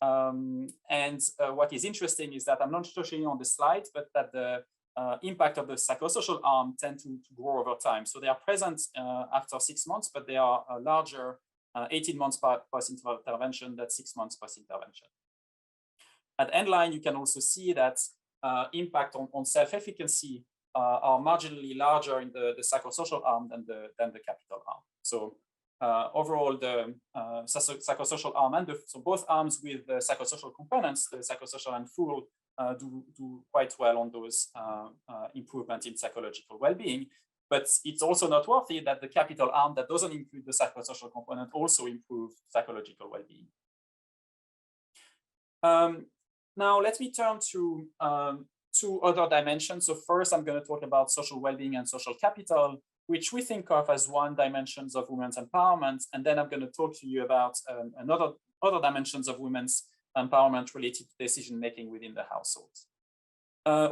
What is interesting is that I'm not showing you on the slide, but that the impact of the psychosocial arm tend to grow over time. So they are present after 6 months, but they are larger 18 months post-intervention than 6 months post-intervention. At endline, you can also see that impact on self-efficacy are marginally larger in the psychosocial arm than the capital arm. So overall, the psychosocial arm and so both arms with the psychosocial components, the psychosocial and full, do quite well on those improvements in psychological well-being. But it's also noteworthy that the capital arm that doesn't include the psychosocial component also improves psychological well-being. Now let me turn to 2 other dimensions. So first, I'm going to talk about social well-being and social capital, which we think of as one dimensions of women's empowerment. And then I'm going to talk to you about other dimensions of women's empowerment related to decision-making within the household.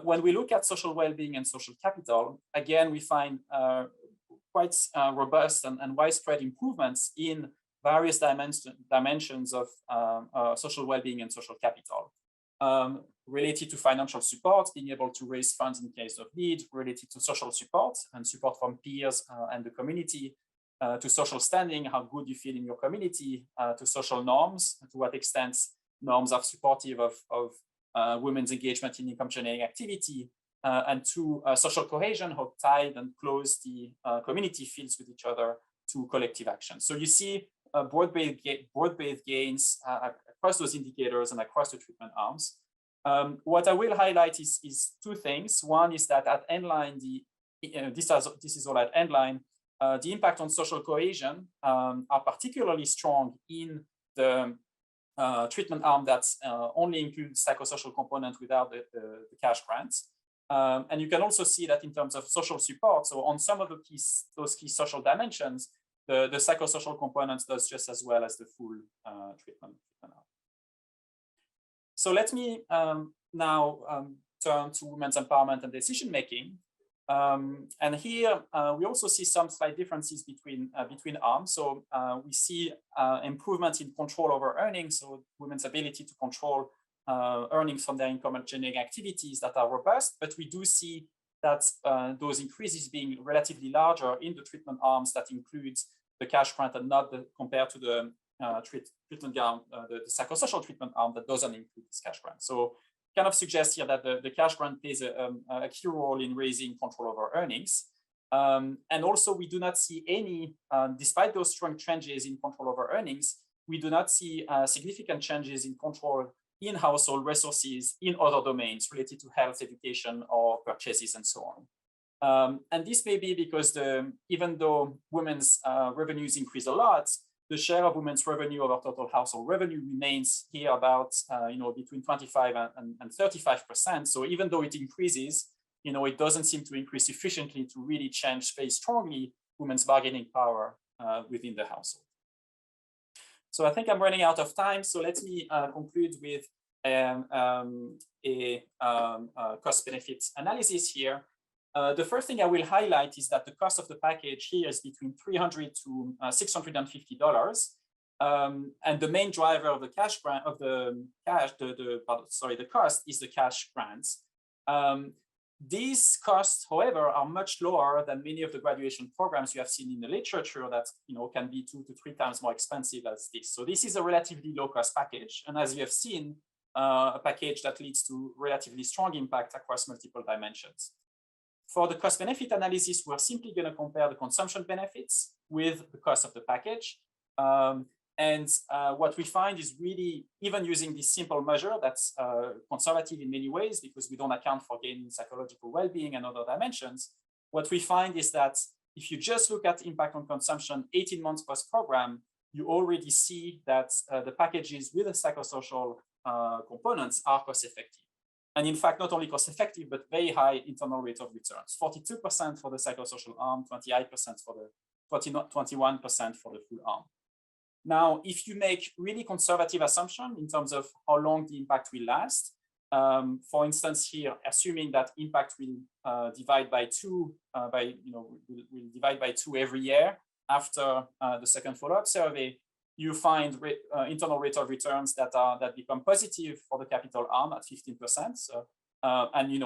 When we look at social well-being and social capital, again, we find quite robust and widespread improvements in various dimensions of social well-being and social capital. Related to financial support, being able to raise funds in case of need, related to social support and support from peers and the community, to social standing, how good you feel in your community, to social norms, to what extent norms are supportive of women's engagement in income-generating activity, and to social cohesion, how tied and close the community feels with each other, to collective action. So you see broad-based gains across those indicators and across the treatment arms. What I will highlight is 2 things. One is that at endline, this is all at endline, the impact on social cohesion are particularly strong in the treatment arm that only includes psychosocial component without the cash grants. And you can also see that in terms of social support, so on some of those key social dimensions, the psychosocial components does just as well as the full treatment arm. So let me now turn to women's empowerment and decision-making. And here we also see some slight differences between arms. So we see improvements in control over earnings, so women's ability to control earnings from their income-generating activities that are robust, but we do see that those increases being relatively larger in the treatment arms that includes the cash grant and not compared to the treatment arm, the psychosocial treatment arm that doesn't include this cash grant. So kind of suggests here that the cash grant plays a key role in raising control over earnings. And also we do not see any, despite those strong changes in control over earnings, we do not see significant changes in control in household resources in other domains related to health, education, or purchases and so on. And this may be because even though women's revenues increase a lot, the share of women's revenue over total household revenue remains here about between 25 and 35%. So even though it increases, it doesn't seem to increase sufficiently to really change very strongly women's bargaining power within the household. So I think I'm running out of time. So let me conclude with a cost-benefit analysis here. The first thing I will highlight is that the cost of the package here is between $300 to $650, and the main driver of the cash grant the cost is the cash grants. These costs, however, are much lower than many of the graduation programs you have seen in the literature that can be 2 to 3 times more expensive as this. So this is a relatively low-cost package, and as you have seen, a package that leads to relatively strong impact across multiple dimensions. For the cost-benefit analysis, we're simply going to compare the consumption benefits with the cost of the package. What we find is really, even using this simple measure that's conservative in many ways because we don't account for gain in psychological well-being and other dimensions, what we find is that if you just look at impact on consumption 18 months post-program, you already see that the packages with the psychosocial components are cost-effective. And in fact, not only cost-effective, but very high internal rate of returns, 42% for the psychosocial arm, 28% for the 21% for the full arm. Now, if you make really conservative assumption in terms of how long the impact will last, for instance, here, assuming that impact will divide by two, will divide by 2 every year after the second follow-up survey, you find internal rate of returns that become positive for the capital arm at 15%, so, and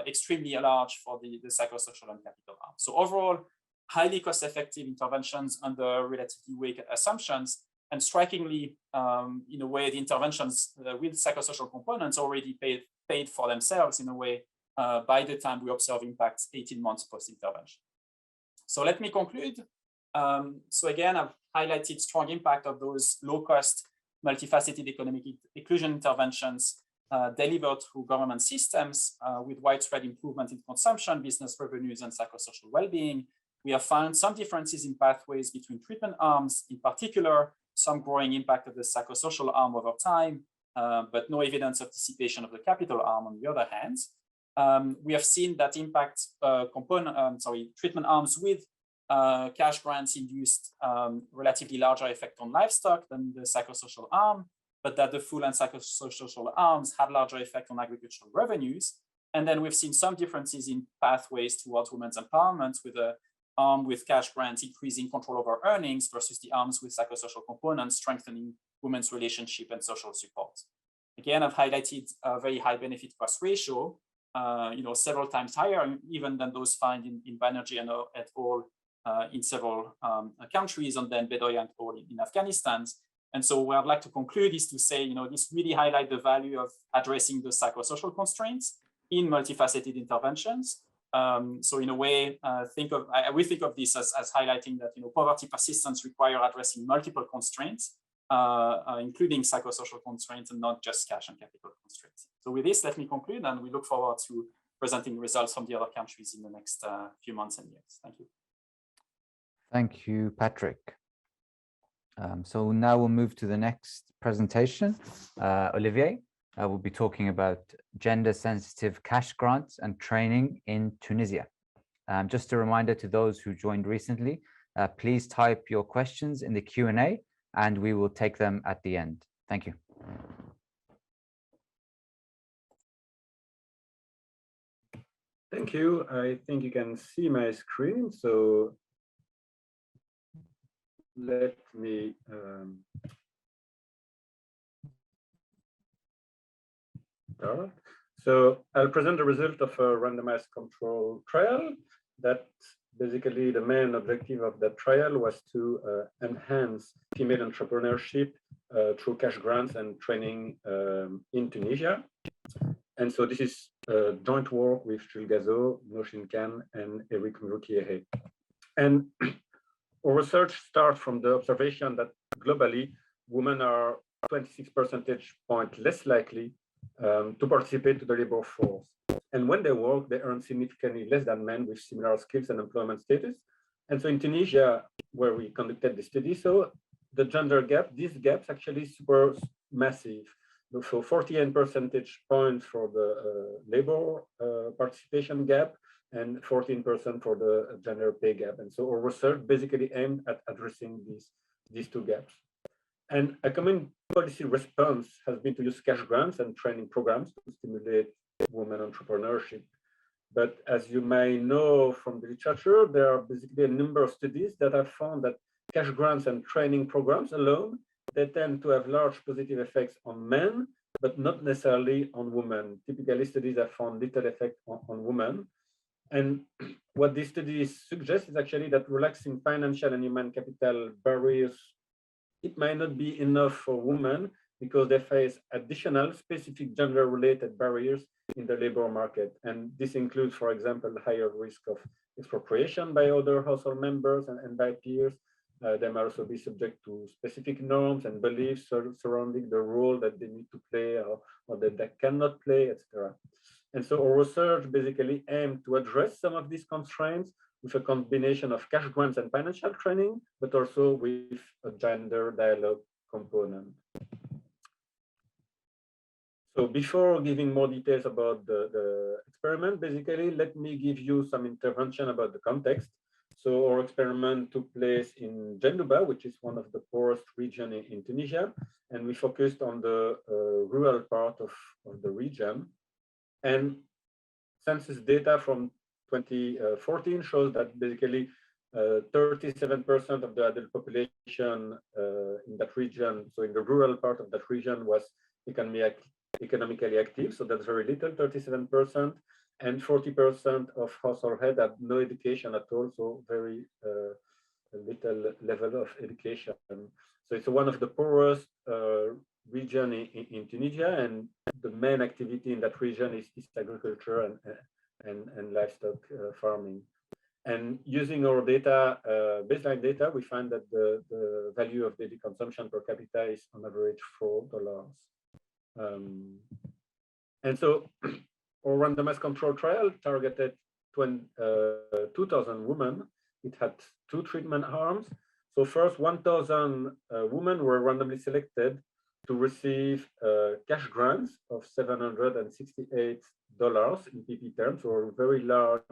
extremely large for the psychosocial and capital arm. So overall, highly cost-effective interventions under relatively weak assumptions, and strikingly, in a way, the interventions with psychosocial components already paid for themselves in a way by the time we observe impacts 18 months post-intervention. So let me conclude. So again, I've highlighted strong impact of those low-cost, multifaceted economic inclusion interventions delivered through government systems with widespread improvement in consumption, business revenues, and psychosocial well-being. We have found some differences in pathways between treatment arms, in particular, some growing impact of the psychosocial arm over time, but no evidence of dissipation of the capital arm on the other hand. We have seen that impact treatment arms with cash grants induced relatively larger effect on livestock than the psychosocial arm, but that the full and psychosocial arms had larger effect on agricultural revenues. And then we've seen some differences in pathways towards women's empowerment, with a arm with cash grants increasing control over earnings versus the arms with psychosocial components strengthening women's relationship and social support. Again, I've highlighted a very high benefit cost ratio, several times higher even than those found in Banerjee and et al. In several countries, and then Bedoya and all in Afghanistan. And so what I'd like to conclude is to say, this really highlights the value of addressing the psychosocial constraints in multifaceted interventions. So in a way, we think of this as highlighting that poverty persistence require addressing multiple constraints, including psychosocial constraints and not just cash and capital constraints. So with this, let me conclude, and we look forward to presenting results from the other countries in the next few months and years. Thank you. Thank you, Patrick. So now we'll move to the next presentation. Olivier will be talking about gender-sensitive cash grants and training in Tunisia. Just a reminder to those who joined recently, please type your questions in the Q&A and we will take them at the end. Thank you. Thank you. I think you can see my screen, so let me start. So I'll present the result of a randomized control trial. That basically the main objective of that trial was to enhance female entrepreneurship through cash grants and training in Tunisia. And so this is joint work with Jules Gazo, Noshin Khan, and Eric Mroukiere. And our research starts from the observation that globally, women are 26 percentage points less likely to participate to the labor force. And when they work, they earn significantly less than men with similar skills and employment status. And so in Tunisia, where we conducted the study, so the gender gap, these gaps actually super massive. So 48 percentage points for the labor participation gap, and 14% for the gender pay gap. And so our research basically aimed at addressing these two gaps. And a common policy response has been to use cash grants and training programs to stimulate women entrepreneurship. But as you may know from the literature, there are basically a number of studies that have found that cash grants and training programs alone, they tend to have large positive effects on men, but not necessarily on women. Typically, studies have found little effect on women. And what these studies suggest is actually that relaxing financial and human capital barriers, it might not be enough for women because they face additional specific gender-related barriers in the labor market. And this includes, for example, higher risk of expropriation by other household members and by peers. They might also be subject to specific norms and beliefs surrounding the role that they need to play or that they cannot play, etc. And so our research basically aimed to address some of these constraints with a combination of cash grants and financial training, but also with a gender dialogue component. So before giving more details about the experiment, basically, let me give you some intervention about the context. So our experiment took place in Jendouba, which is one of the poorest regions in Tunisia, and we focused on the rural part of the region. And census data from 2014 shows that basically 37% of the adult population in that region, so in the rural part of that region, was economically active. So that's very little, 37%. And 40% of household had no education at all, so very little level of education. So it's one of the poorest region in Tunisia, and the main activity in that region is agriculture and livestock farming. And using our data, baseline data, we find that the value of daily consumption per capita is on average $4. And so our randomized control trial targeted 2,000 women. It had 2 treatment arms. So first, 1,000 women were randomly selected to receive cash grants of $768 in PP terms, or a very large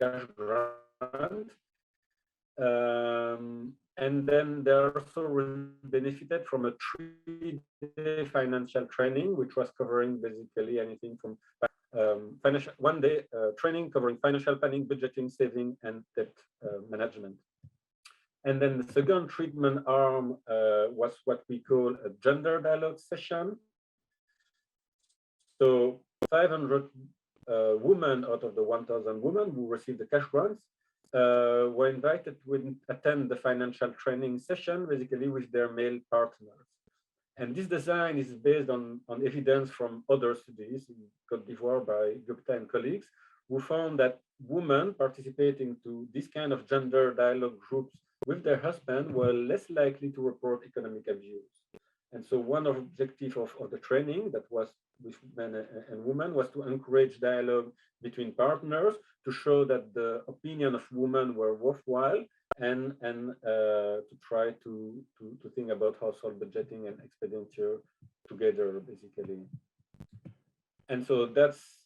cash grant. And then they also benefited from a 3-day financial training, which was covering basically anything from financial 1-day training covering financial planning, budgeting, saving, and debt management. And then the second treatment arm was what we call a gender dialogue session. So 500 women out of the 1,000 women who received the cash grants were invited to attend the financial training session, basically with their male partners. And this design is based on evidence from other studies in Côte d'Ivoire by Gupta and colleagues, who found that women participating to this kind of gender dialogue groups with their husband were less likely to report economic abuse. And so one of the objectives of the training that was with men and women was to encourage dialogue between partners, to show that the opinion of women were worthwhile, and to try to think about household budgeting and expenditure together, basically. And so that's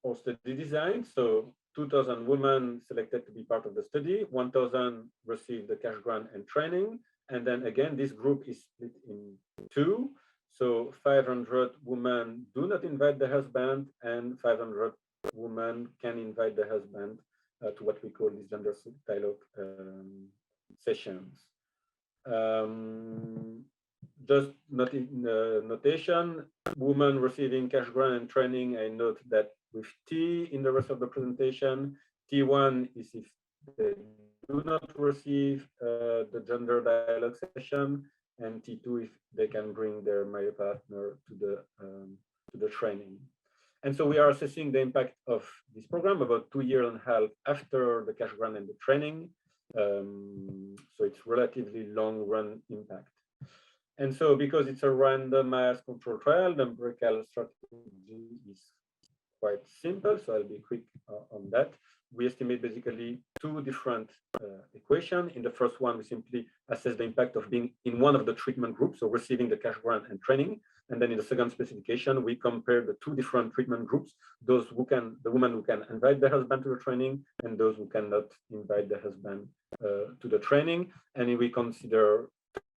our study design. So 2,000 women selected to be part of the study, 1,000 received the cash grant and training. And then again, this group is split in 2. So 500 women do not invite the husband, and 500 women can invite the husband to what we call these gender dialogue sessions. Just notation, women receiving cash grant and training, I note that with T in the rest of the presentation, T1 is if they do not receive the gender dialogue session, and T2 if they can bring their male partner to the training. And so we are assessing the impact of this program about 2.5 years after the cash grant and the training. So it's relatively long run impact. And so because it's a randomized control trial, the empirical strategy is quite simple. So I'll be quick on that. We estimate basically 2 different equations. In the first one, we simply assess the impact of being in one of the treatment groups, so receiving the cash grant and training. And then in the second specification, we compare the 2 different treatment groups, those who can, the woman who can invite the husband to the training, and those who cannot invite the husband to the training. And we consider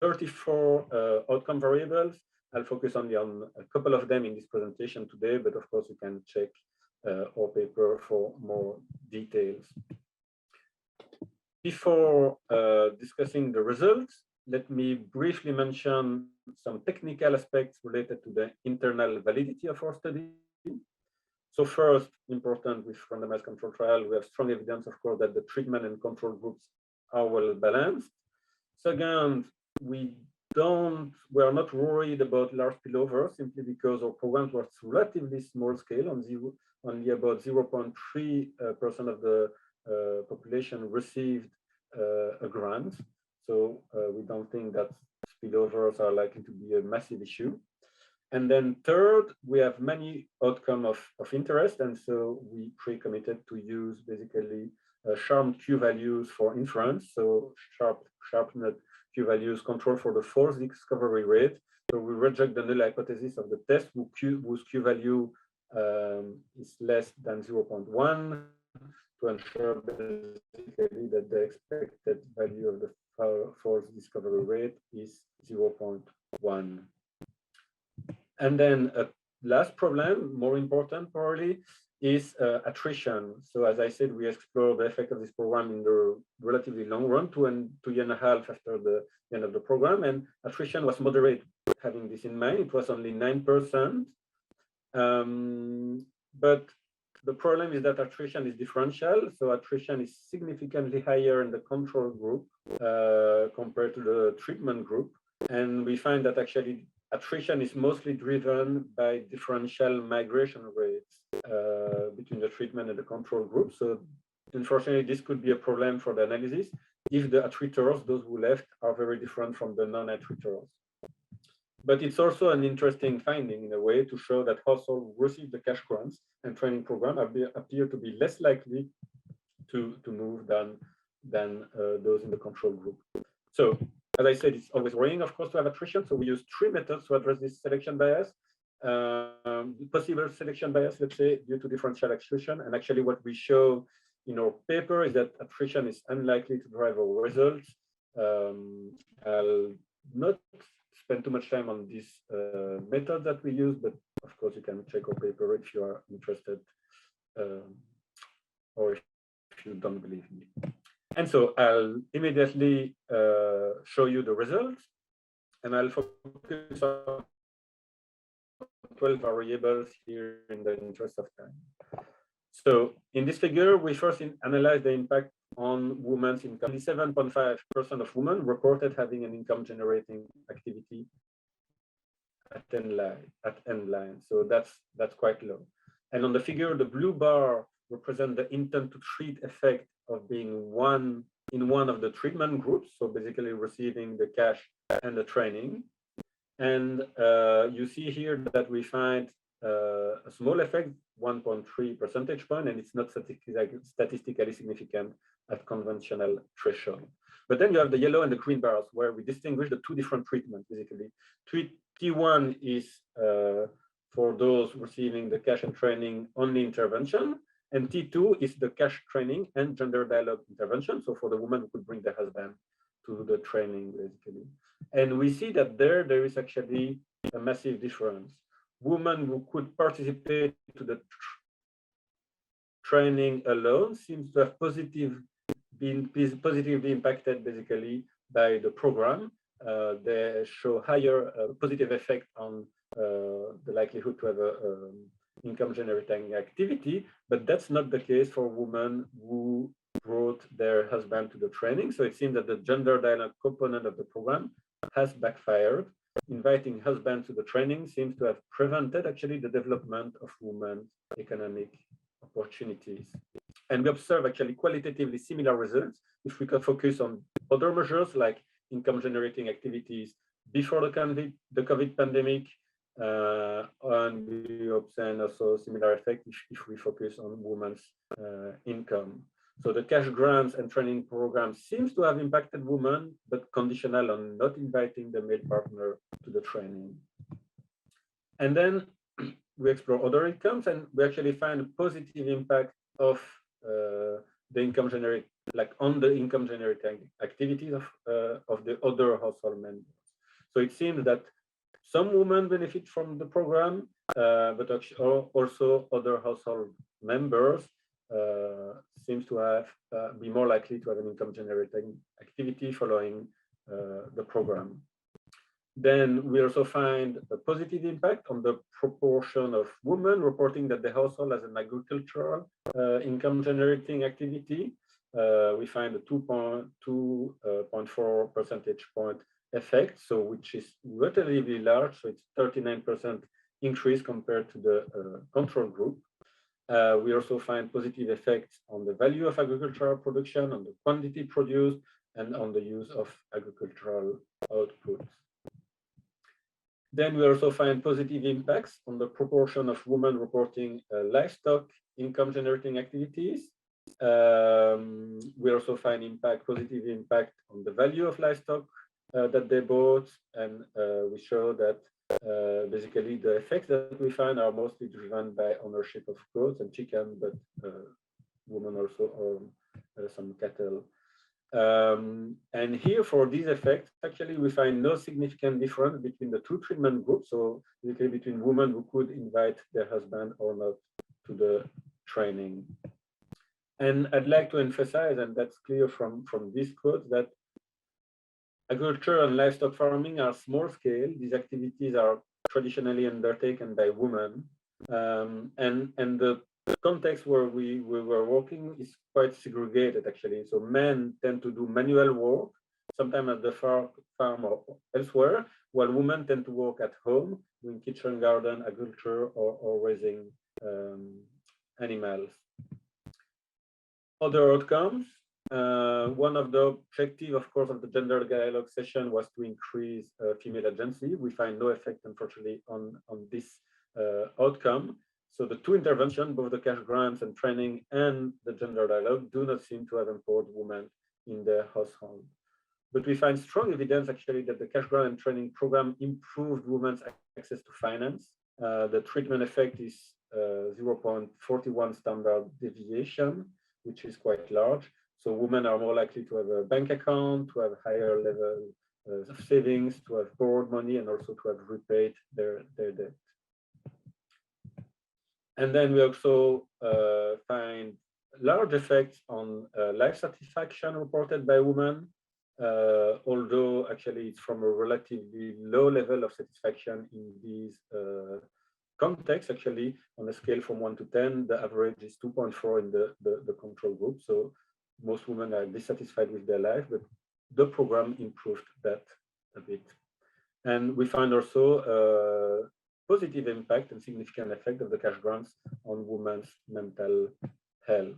34 outcome variables. I'll focus only on a couple of them in this presentation today, but of course you can check our paper for more details. Before discussing the results, let me briefly mention some technical aspects related to the internal validity of our study. So first, important with randomized control trial, we have strong evidence, of course, that the treatment and control groups are well balanced. Second, we are not worried about large spillover, simply because our programs were relatively small scale, only about 0.3% of the population received a grant. So we don't think that spillovers are likely to be a massive issue. And then third, we have many outcomes of interest. And so we pre-committed to use basically sharp Q values for inference. So sharpened Q values control for the false discovery rate. So we reject the null hypothesis of the test whose Q value is less than 0.1, to ensure basically that the expected value of the false discovery rate is 0.1. And then a last problem, more important probably, is attrition. So as I said, we explore the effect of this program in the relatively long run, 2 years and a half after the end of the program, and attrition was moderate. Having this in mind, it was only 9%. But the problem is that attrition is differential. So attrition is significantly higher in the control group compared to the treatment group. And we find that actually attrition is mostly driven by differential migration rates between the treatment and the control group. So unfortunately, this could be a problem for the analysis if the attritors, those who left, are very different from the non-attritors. But it's also an interesting finding in a way to show that households who receive the cash grants and training program appear to be less likely to move than those in the control group. So as I said, it's always worrying, of course, to have attrition. So we use 3 methods to address this selection bias. Possible selection bias, let's say, due to differential exclusion. And actually what we show in our paper is that attrition is unlikely to drive our results. I'll not spend too much time on this method that we use, but of course you can check our paper if you are interested, or if you don't believe me. And so I'll immediately show you the results, and I'll focus on 12 variables here in the interest of time. So in this figure, we first analyze the impact on women's income. 7.5% of women reported having an income generating activity at end line. So that's quite low. And on the figure, the blue bar represents the intent to treat effect of being in one of the treatment groups. So basically receiving the cash and the training. And you see here that we find a small effect, 1.3 percentage point, and it's not statistically significant at conventional threshold. But then you have the yellow and the green bars where we distinguish the 2 different treatments, basically. T1 is for those receiving the cash and training only intervention, and T2 is the cash training and gender dialogue intervention. So for the woman who could bring the husband to the training, basically. And we see that there is actually a massive difference. Women who could participate to the training alone seems to have been positively impacted basically by the program. They show higher positive effect on the likelihood to have a income generating activity, but that's not the case for women who brought their husband to the training. So it seems that the gender dialogue component of the program has backfired. Inviting husbands to the training seems to have prevented actually the development of women's economic opportunities. And we observe actually qualitatively similar results if we could focus on other measures like income generating activities before the COVID pandemic, and we observe also similar effect if we focus on women's income. So the cash grants and training program seems to have impacted women, but conditional on not inviting the male partner to the training. And then we explore other incomes, and we actually find a positive impact of the income generating, like on the income generating activities of the other household members. So it seems that some women benefit from the program, but also other household members seems to have be more likely to have an income generating activity following the program. Then we also find a positive impact on the proportion of women reporting that the household has an agricultural income generating activity. We find a 2.4 percentage point effect, so which is relatively large. So it's 39% increase compared to the control group. We also find positive effects on the value of agricultural production, on the quantity produced, and on the use of agricultural outputs. Then we also find positive impacts on the proportion of women reporting livestock income generating activities. We also find positive impact on the value of livestock that they bought, and we show that basically the effects that we find are mostly driven by ownership of goats and chicken, but women also own some cattle. And here for these effects, actually, we find no significant difference between the two treatment groups. So basically between women who could invite their husband or not to the training. And I'd like to emphasize, and that's clear from this quote, that agriculture and livestock farming are small scale. These activities are traditionally undertaken by women. And the context where we were working is quite segregated, actually. So men tend to do manual work, sometimes at the farm or elsewhere, while women tend to work at home, doing kitchen garden, agriculture, or raising animals. Other outcomes. One of the objectives, of course, of the gender dialogue session was to increase female agency. We find no effect, unfortunately, on this outcome. So the two interventions, both the cash grants and training and the gender dialogue, do not seem to have empowered women in their household. But we find strong evidence, actually, that the cash grant and training program improved women's access to finance. The treatment effect is 0.41 standard deviation, which is quite large. So women are more likely to have a bank account, to have higher level of savings, to have borrowed money, and also to have repaid their debt. And then we also find large effects on life satisfaction reported by women, although actually it's from a relatively low level of satisfaction in these contexts. Actually, on a scale from 1 to 10, the average is 2.4 in the control group. So most women are dissatisfied with their life, but the program improved that a bit. And we find also positive impact and significant effect of the cash grants on women's mental health.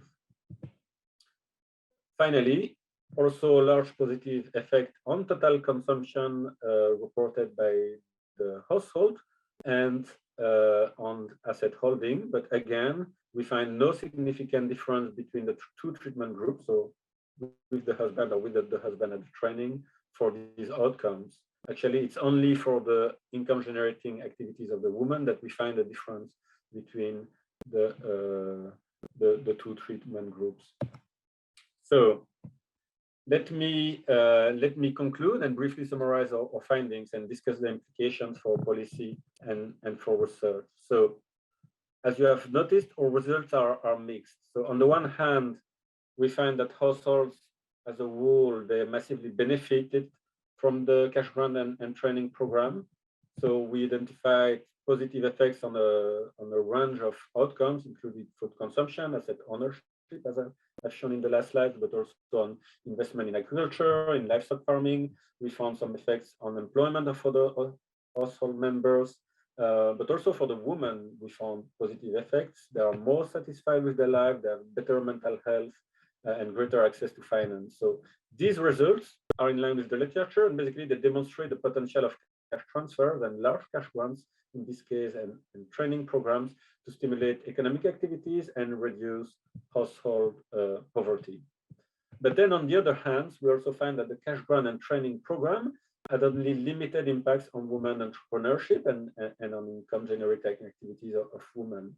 Finally, also a large positive effect on total consumption reported by the household and on asset holding. But again, we find no significant difference between the two treatment groups, so with the husband or without the husband at the training for these outcomes. Actually, it's only for the income generating activities of the woman that we find a difference between the two treatment groups. So let me conclude and briefly summarize our findings and discuss the implications for policy and for research. So as you have noticed, our results are mixed. So on the one hand, we find that households as a whole, they massively benefited from the cash grant and training program. So we identified positive effects on a range of outcomes, including food consumption, asset ownership, as I've shown in the last slide, but also on investment in agriculture, in livestock farming. We found some effects on employment of other household members, but also for the women, we found positive effects. They are more satisfied with their life, they have better mental health, and greater access to finance. So these results are in line with the literature, and basically they demonstrate the potential of cash transfers and large cash grants, in this case, and training programs to stimulate economic activities and reduce household poverty. But then on the other hand, we also find that the cash grant and training program had only limited impacts on women entrepreneurship and on income generating activities of women.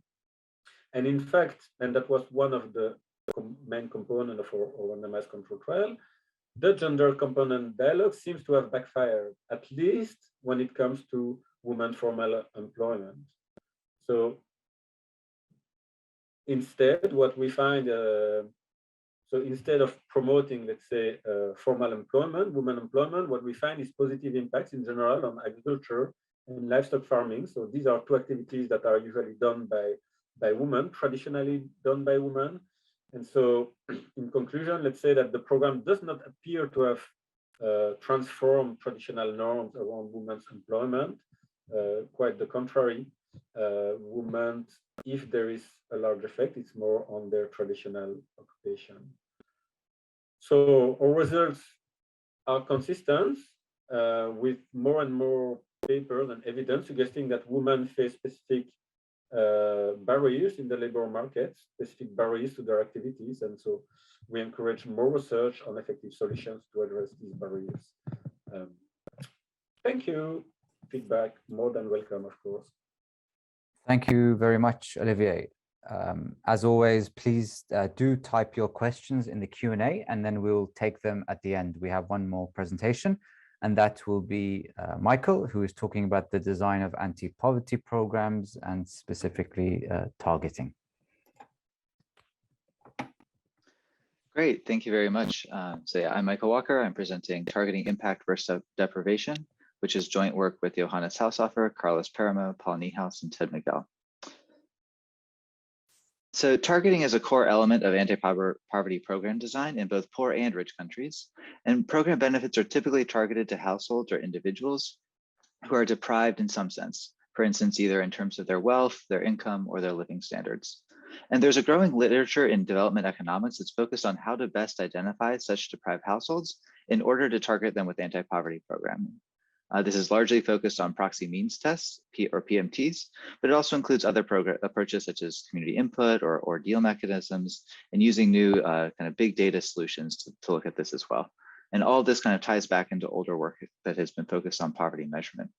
And in fact, and that was one of the main component of our randomized control trial, the gender component dialogue seems to have backfired, at least when it comes to women's formal employment. So instead, what we find, so instead of promoting, let's say, formal employment, women employment, what we find is positive impacts in general on agriculture and livestock farming. So these are two activities that are usually done by women, traditionally done by women. And so in conclusion, let's say that the program does not appear to have transformed traditional norms around women's employment. Quite the contrary. Women, if there is a large effect, it's more on their traditional occupation. So our results are consistent with more and more papers and evidence suggesting that women face specific barriers in the labor market, specific barriers to their activities. And so we encourage more research on effective solutions to address these barriers. Thank you. Feedback more than welcome, of course. Thank you very much, Olivier. As always, please do type your questions in the Q&A, and then we'll take them at the end. We have one more presentation, and that will be Michael, who is talking about the design of anti-poverty programs and specifically targeting. Great, thank you very much. So yeah, I'm Michael Walker. I'm presenting Targeting Impact versus Deprivation, which is joint work with Johannes Haushofer, Carlos Peramo, Paul Niehaus, and Ted Miguel. So targeting is a core element of anti-poverty program design in both poor and rich countries. And program benefits are typically targeted to households or individuals who are deprived in some sense, for instance, either in terms of their wealth, their income, or their living standards. And there's a growing literature in development economics that's focused on how to best identify such deprived households in order to target them with anti-poverty programming. This is largely focused on proxy means tests, or PMTs, but it also includes other approaches such as community input or ordeal mechanisms, and using new kind of big data solutions to look at this as well. And all of this kind of ties back into older work that has been focused on poverty measurement.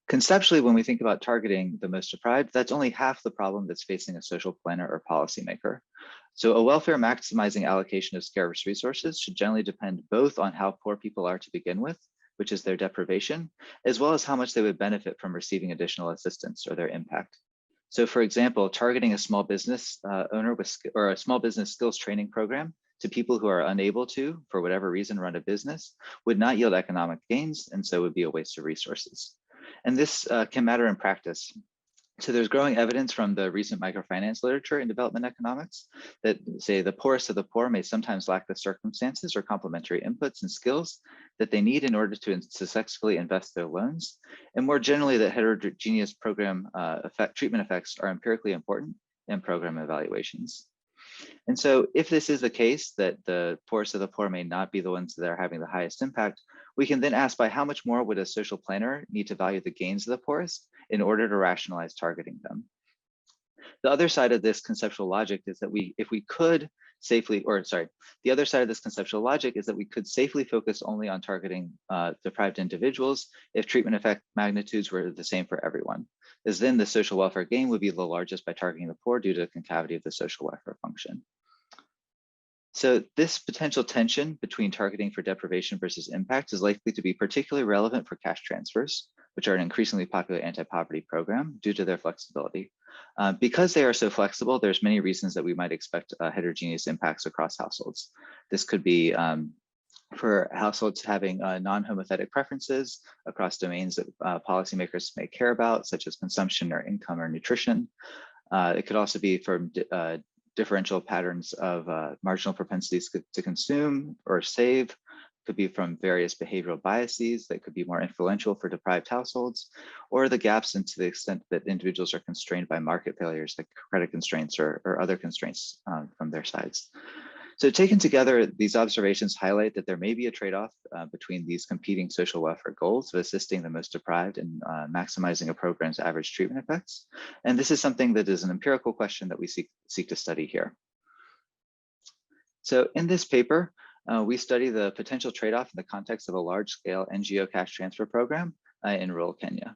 Conceptually, when we think about targeting the most deprived, that's only half the problem that's facing a social planner or policymaker. So a welfare maximizing allocation of scarce resources should generally depend both on how poor people are to begin with, which is their deprivation, as well as how much they would benefit from receiving additional assistance or their impact. So for example, targeting a small business owner or a small business skills training program to people who are unable to, for whatever reason, run a business would not yield economic gains, and so would be a waste of resources. And this can matter in practice. So there's growing evidence from the recent microfinance literature in development economics that say the poorest of the poor may sometimes lack the circumstances or complementary inputs and skills that they need in order to successfully invest their loans. And more generally, that heterogeneous program treatment effects are empirically important in program evaluations. And so if this is the case, that the poorest of the poor may not be the ones that are having the highest impact, we can then ask, by how much more would a social planner need to value the gains of the poorest in order to rationalize targeting them? The other side of this conceptual logic is that the other side of this conceptual logic is that we could safely focus only on targeting deprived individuals if treatment effect magnitudes were the same for everyone, as then the social welfare gain would be the largest by targeting the poor due to the concavity of the social welfare function. So this potential tension between targeting for deprivation versus impact is likely to be particularly relevant for cash transfers, which are an increasingly popular anti-poverty program due to their flexibility. Because they are so flexible, there's many reasons that we might expect heterogeneous impacts across households. This could be for households having non-homothetic preferences across domains that policymakers may care about, such as consumption or income or nutrition. It could also be from differential patterns of marginal propensities to consume or save. Could be from various behavioral biases that could be more influential for deprived households, or the gaps and to the extent that individuals are constrained by market failures like credit constraints or other constraints from their sides. So taken together, these observations highlight that there may be a trade-off between these competing social welfare goals of assisting the most deprived and maximizing a program's average treatment effects. And this is something that is an empirical question that we seek to study here. So in this paper, we study the potential trade-off in the context of a large-scale NGO cash transfer program in rural Kenya.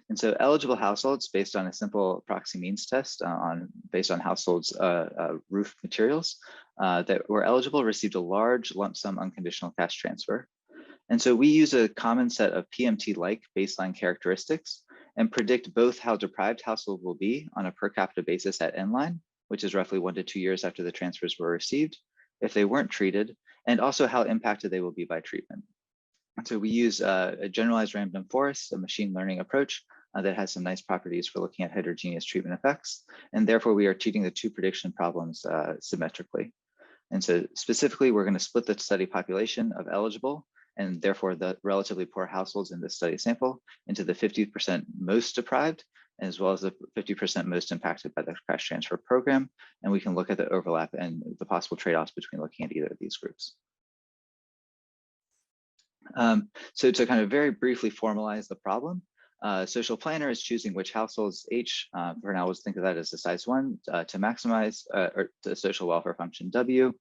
And so eligible households, based on a simple proxy means test based on households' roof materials that were eligible, received a large lump sum unconditional cash transfer. And so we use a common set of PMT-like baseline characteristics and predict both how deprived households will be on a per capita basis at endline, which is roughly 1 to 2 years after the transfers were received, if they weren't treated, and also how impacted they will be by treatment. So we use a generalized random forest, a machine learning approach that has some nice properties for looking at heterogeneous treatment effects. And therefore we are treating the two prediction problems symmetrically. And so specifically, we're going to split the study population of eligible and therefore the relatively poor households in this study sample into the 50% most deprived, as well as the 50% most impacted by the cash transfer program. And we can look at the overlap and the possible trade-offs between looking at either of these groups. So to kind of very briefly formalize the problem, social planner is choosing which households H, for now, let's think of that as the size 1, to maximize or the social welfare function W.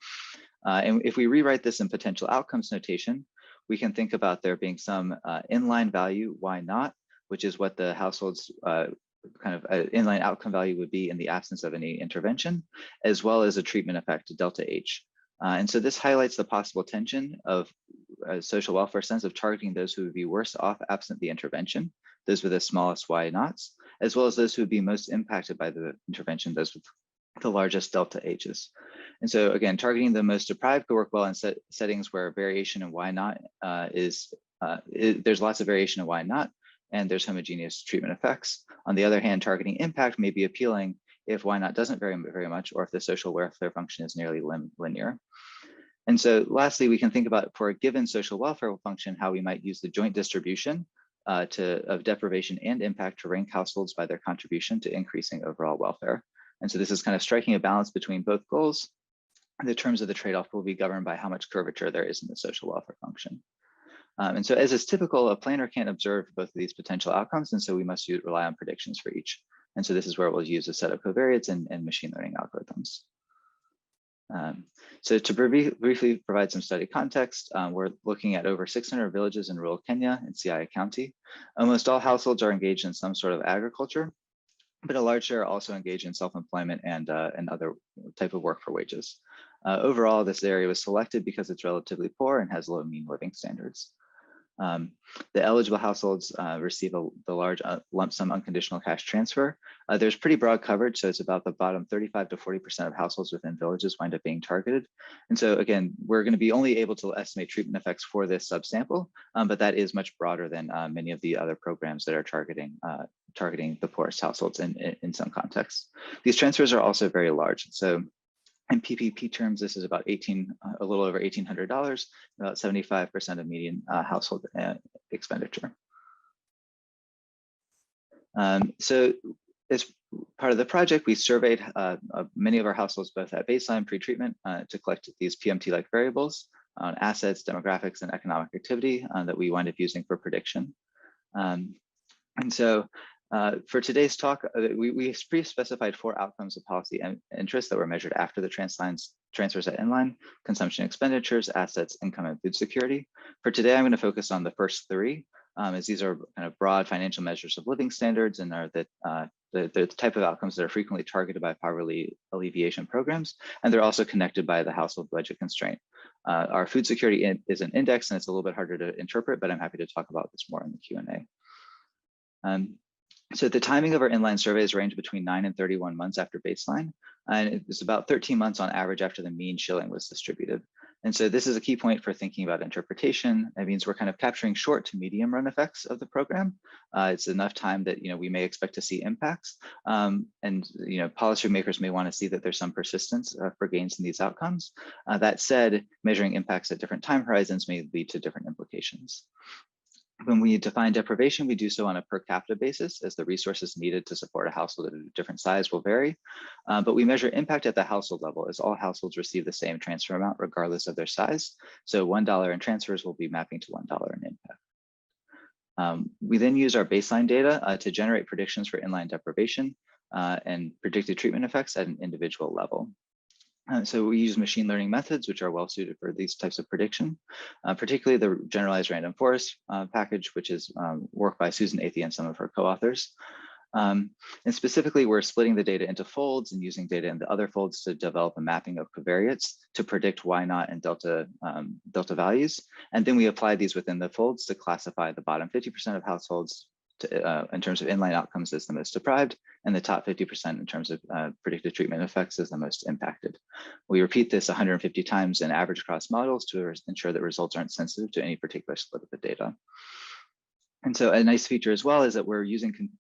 And if we rewrite this in potential outcomes notation, we can think about there being some inline value, Y naught, which is what the households kind of inline outcome value would be in the absence of any intervention, as well as a treatment effect, delta H. And so this highlights the possible tension of a social welfare sense of targeting those who would be worse off absent the intervention, those with the smallest Y naughts, as well as those who would be most impacted by the intervention, those with the largest delta H's. And so again, targeting the most deprived could work well in settings where variation in Y naught there's lots of variation in Y naught, and there's homogeneous treatment effects. On the other hand, targeting impact may be appealing if Y naught doesn't vary very much, or if the social welfare function is nearly linear. And so lastly, we can think about, for a given social welfare function, how we might use the joint distribution of deprivation and impact to rank households by their contribution to increasing overall welfare. And so this is kind of striking a balance between both goals. The terms of the trade-off will be governed by how much curvature there is in the social welfare function. And so as is typical, a planner can't observe both of these potential outcomes, and so we must rely on predictions for each. And so this is where we'll use a set of covariates and machine learning algorithms. So to briefly provide some study context, we're looking at over 600 villages in rural Kenya and CSAE County. Almost all households are engaged in some sort of agriculture, but a large share are also engaged in self-employment and other type of work for wages. Overall, this area was selected because it's relatively poor and has low mean living standards. The eligible households receive the large lump sum unconditional cash transfer. There's pretty broad coverage, so it's about the bottom 35 to 40% of households within villages wind up being targeted. And so again, we're going to be only able to estimate treatment effects for this subsample, but that is much broader than many of the other programs that are targeting the poorest households in some contexts. These transfers are also very large. So in PPP terms, this is about a little over $1,800, about 75% of median household expenditure. So as part of the project, we surveyed many of our households both at baseline pre-treatment to collect these PMT-like variables on assets, demographics, and economic activity that we wind up using for prediction. And so for today's talk, we pre-specified 4 outcomes of policy interest that were measured after the transfers at inline: consumption expenditures, assets, income, and food security. For today, I'm going to focus on the first 3, as these are kind of broad financial measures of living standards and are the type of outcomes that are frequently targeted by poverty alleviation programs, and they're also connected by the household budget constraint. Our food security is an index, and it's a little bit harder to interpret, but I'm happy to talk about this more in the Q&A. So the timing of our inline surveys range between 9 and 31 months after baseline, and it was about 13 months on average after the mean shilling was distributed. And so this is a key point for thinking about interpretation. That means we're kind of capturing short to medium run effects of the program. It's enough time that we may expect to see impacts, and policymakers may want to see that there's some persistence for gains in these outcomes. That said, measuring impacts at different time horizons may lead to different implications. When we define deprivation, we do so on a per capita basis, as the resources needed to support a household at a different size will vary. But we measure impact at the household level, as all households receive the same transfer amount regardless of their size. So $1 in transfers will be mapping to $1 in impact. We then use our baseline data to generate predictions for inline deprivation and predicted treatment effects at an individual level. So we use machine learning methods, which are well suited for these types of prediction, particularly the generalized random forest package, which is work by Susan Athey and some of her co-authors. And specifically, we're splitting the data into folds and using data in the other folds to develop a mapping of covariates to predict Y naught and delta values. And then we apply these within the folds to classify the bottom 50% of households in terms of inline outcomes as the most deprived, and the top 50% in terms of predicted treatment effects as the most impacted. We repeat this 150 times and average across models to ensure that results aren't sensitive to any particular split of the data. And so a nice feature as well is that we're using,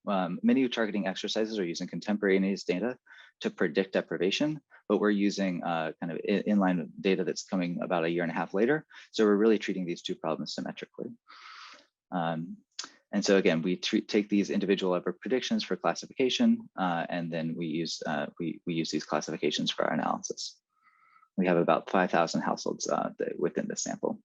many targeting exercises are using contemporaneous data to predict deprivation, but we're using kind of inline data that's coming about 1.5 years later. So we're really treating these 2 problems symmetrically. And so again, we take these individual level predictions for classification, and then we use these classifications for our analysis. We have about 5,000 households within this sample.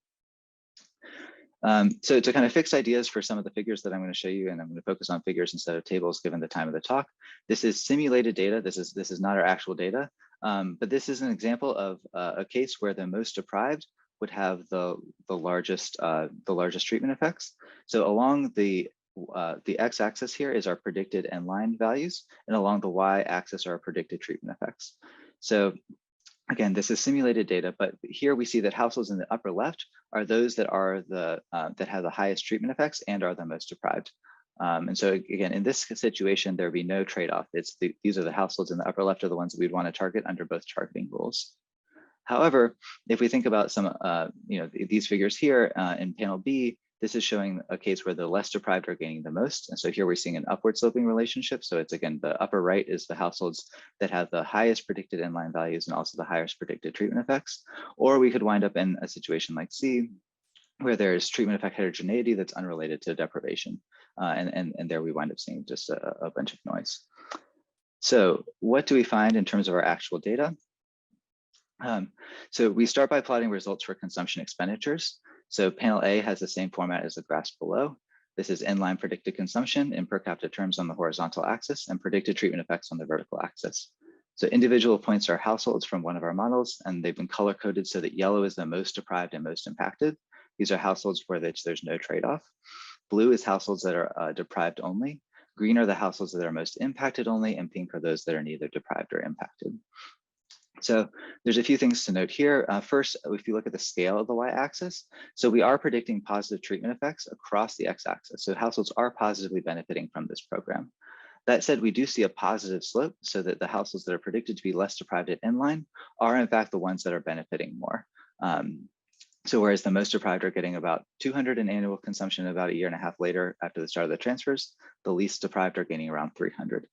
So to kind of fix ideas for some of the figures that I'm going to show you, and I'm going to focus on figures instead of tables given the time of the talk. This is simulated data. This is not our actual data, but this is an example of a case where the most deprived would have the largest treatment effects. So along the the x-axis here is our predicted end-line values, and along the y-axis are our predicted treatment effects. So again, this is simulated data, but here we see that households in the upper left are those that are that have the highest treatment effects and are the most deprived. And so again, in this situation, there would be no trade-off. These are the households in the upper left are the ones that we'd want to target under both targeting rules. However, if we think about some, these figures here in panel B, this is showing a case where the less deprived are gaining the most. And so here we're seeing an upward sloping relationship. So it's, again, the upper right is the households that have the highest predicted inline values and also the highest predicted treatment effects. Or we could wind up in a situation like C, where there's treatment effect heterogeneity that's unrelated to deprivation. And there we wind up seeing just a bunch of noise. So what do we find in terms of our actual data? So we start by plotting results for consumption expenditures. So panel A has the same format as the graphs below. This is inline predicted consumption in per capita terms on the horizontal axis and predicted treatment effects on the vertical axis. So individual points are households from one of our models, and they've been color coded so that yellow is the most deprived and most impacted. These are households for which there's no trade-off. Blue is households that are deprived only. Green are the households that are most impacted only, and pink are those that are neither deprived or impacted. So there's a few things to note here. First, if you look at the scale of the y-axis, so we are predicting positive treatment effects across the x-axis. So households are positively benefiting from this program. That said, we do see a positive slope so that the households that are predicted to be less deprived at inline are in fact the ones that are benefiting more. So whereas the most deprived are getting about 200 in annual consumption about a year and a half later after the start of the transfers, the least deprived are gaining around 300.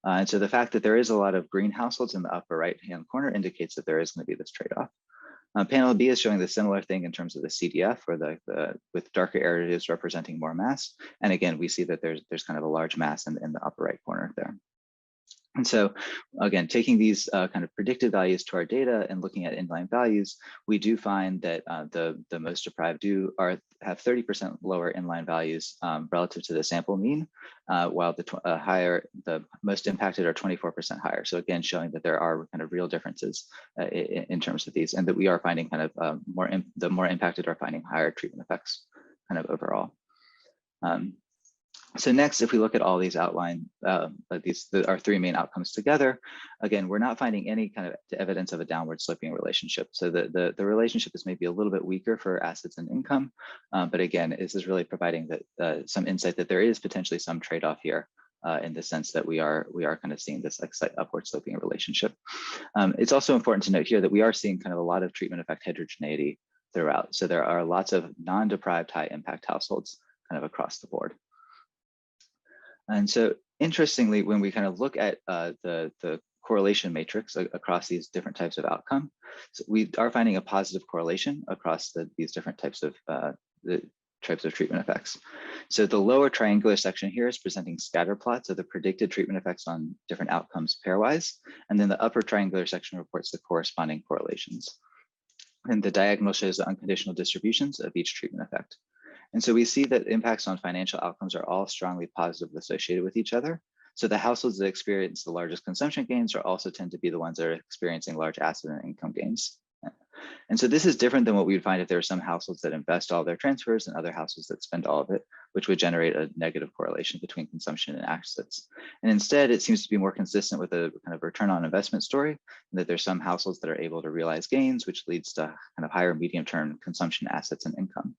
And so the fact that there is a lot of green households in the upper right-hand corner indicates that there is going to be this trade-off. Panel B is showing the similar thing in terms of the CDF, where with darker areas representing more mass. And again, we see that there's kind of a large mass in the upper right corner there. And so again, taking these kind of predicted values to our data and looking at inline values, we do find that the most deprived have 30% lower inline values relative to the sample mean, while the most impacted are 24% higher. So again, showing that there are kind of real differences in terms of these, and that we are finding kind of the more impacted are finding higher treatment effects kind of overall. So next, if we look at all these outlined, our three main outcomes together, again, we're not finding any kind of evidence of a downward sloping relationship. So the relationship is maybe a little bit weaker for assets and income, but again, this is really providing some insight that there is potentially some trade-off here in the sense that we are kind of seeing this upward sloping relationship. It's also important to note here that we are seeing kind of a lot of treatment effect heterogeneity throughout. So there are lots of non-deprived high impact households kind of across the board. And so interestingly, when we kind of look at the correlation matrix across these different types of outcome, so we are finding a positive correlation across these different types of treatment effects. So the lower triangular section here is presenting scatter plots of the predicted treatment effects on different outcomes pairwise. And then the upper triangular section reports the corresponding correlations. And the diagonal shows the unconditional distributions of each treatment effect. And so we see that impacts on financial outcomes are all strongly positively associated with each other. So the households that experience the largest consumption gains are also tend to be the ones that are experiencing large asset and income gains. And so this is different than what we would find if there are some households that invest all their transfers and other households that spend all of it, which would generate a negative correlation between consumption and assets. And instead, it seems to be more consistent with a kind of return on investment story, and that there's some households that are able to realize gains, which leads to kind of higher medium-term consumption assets and income.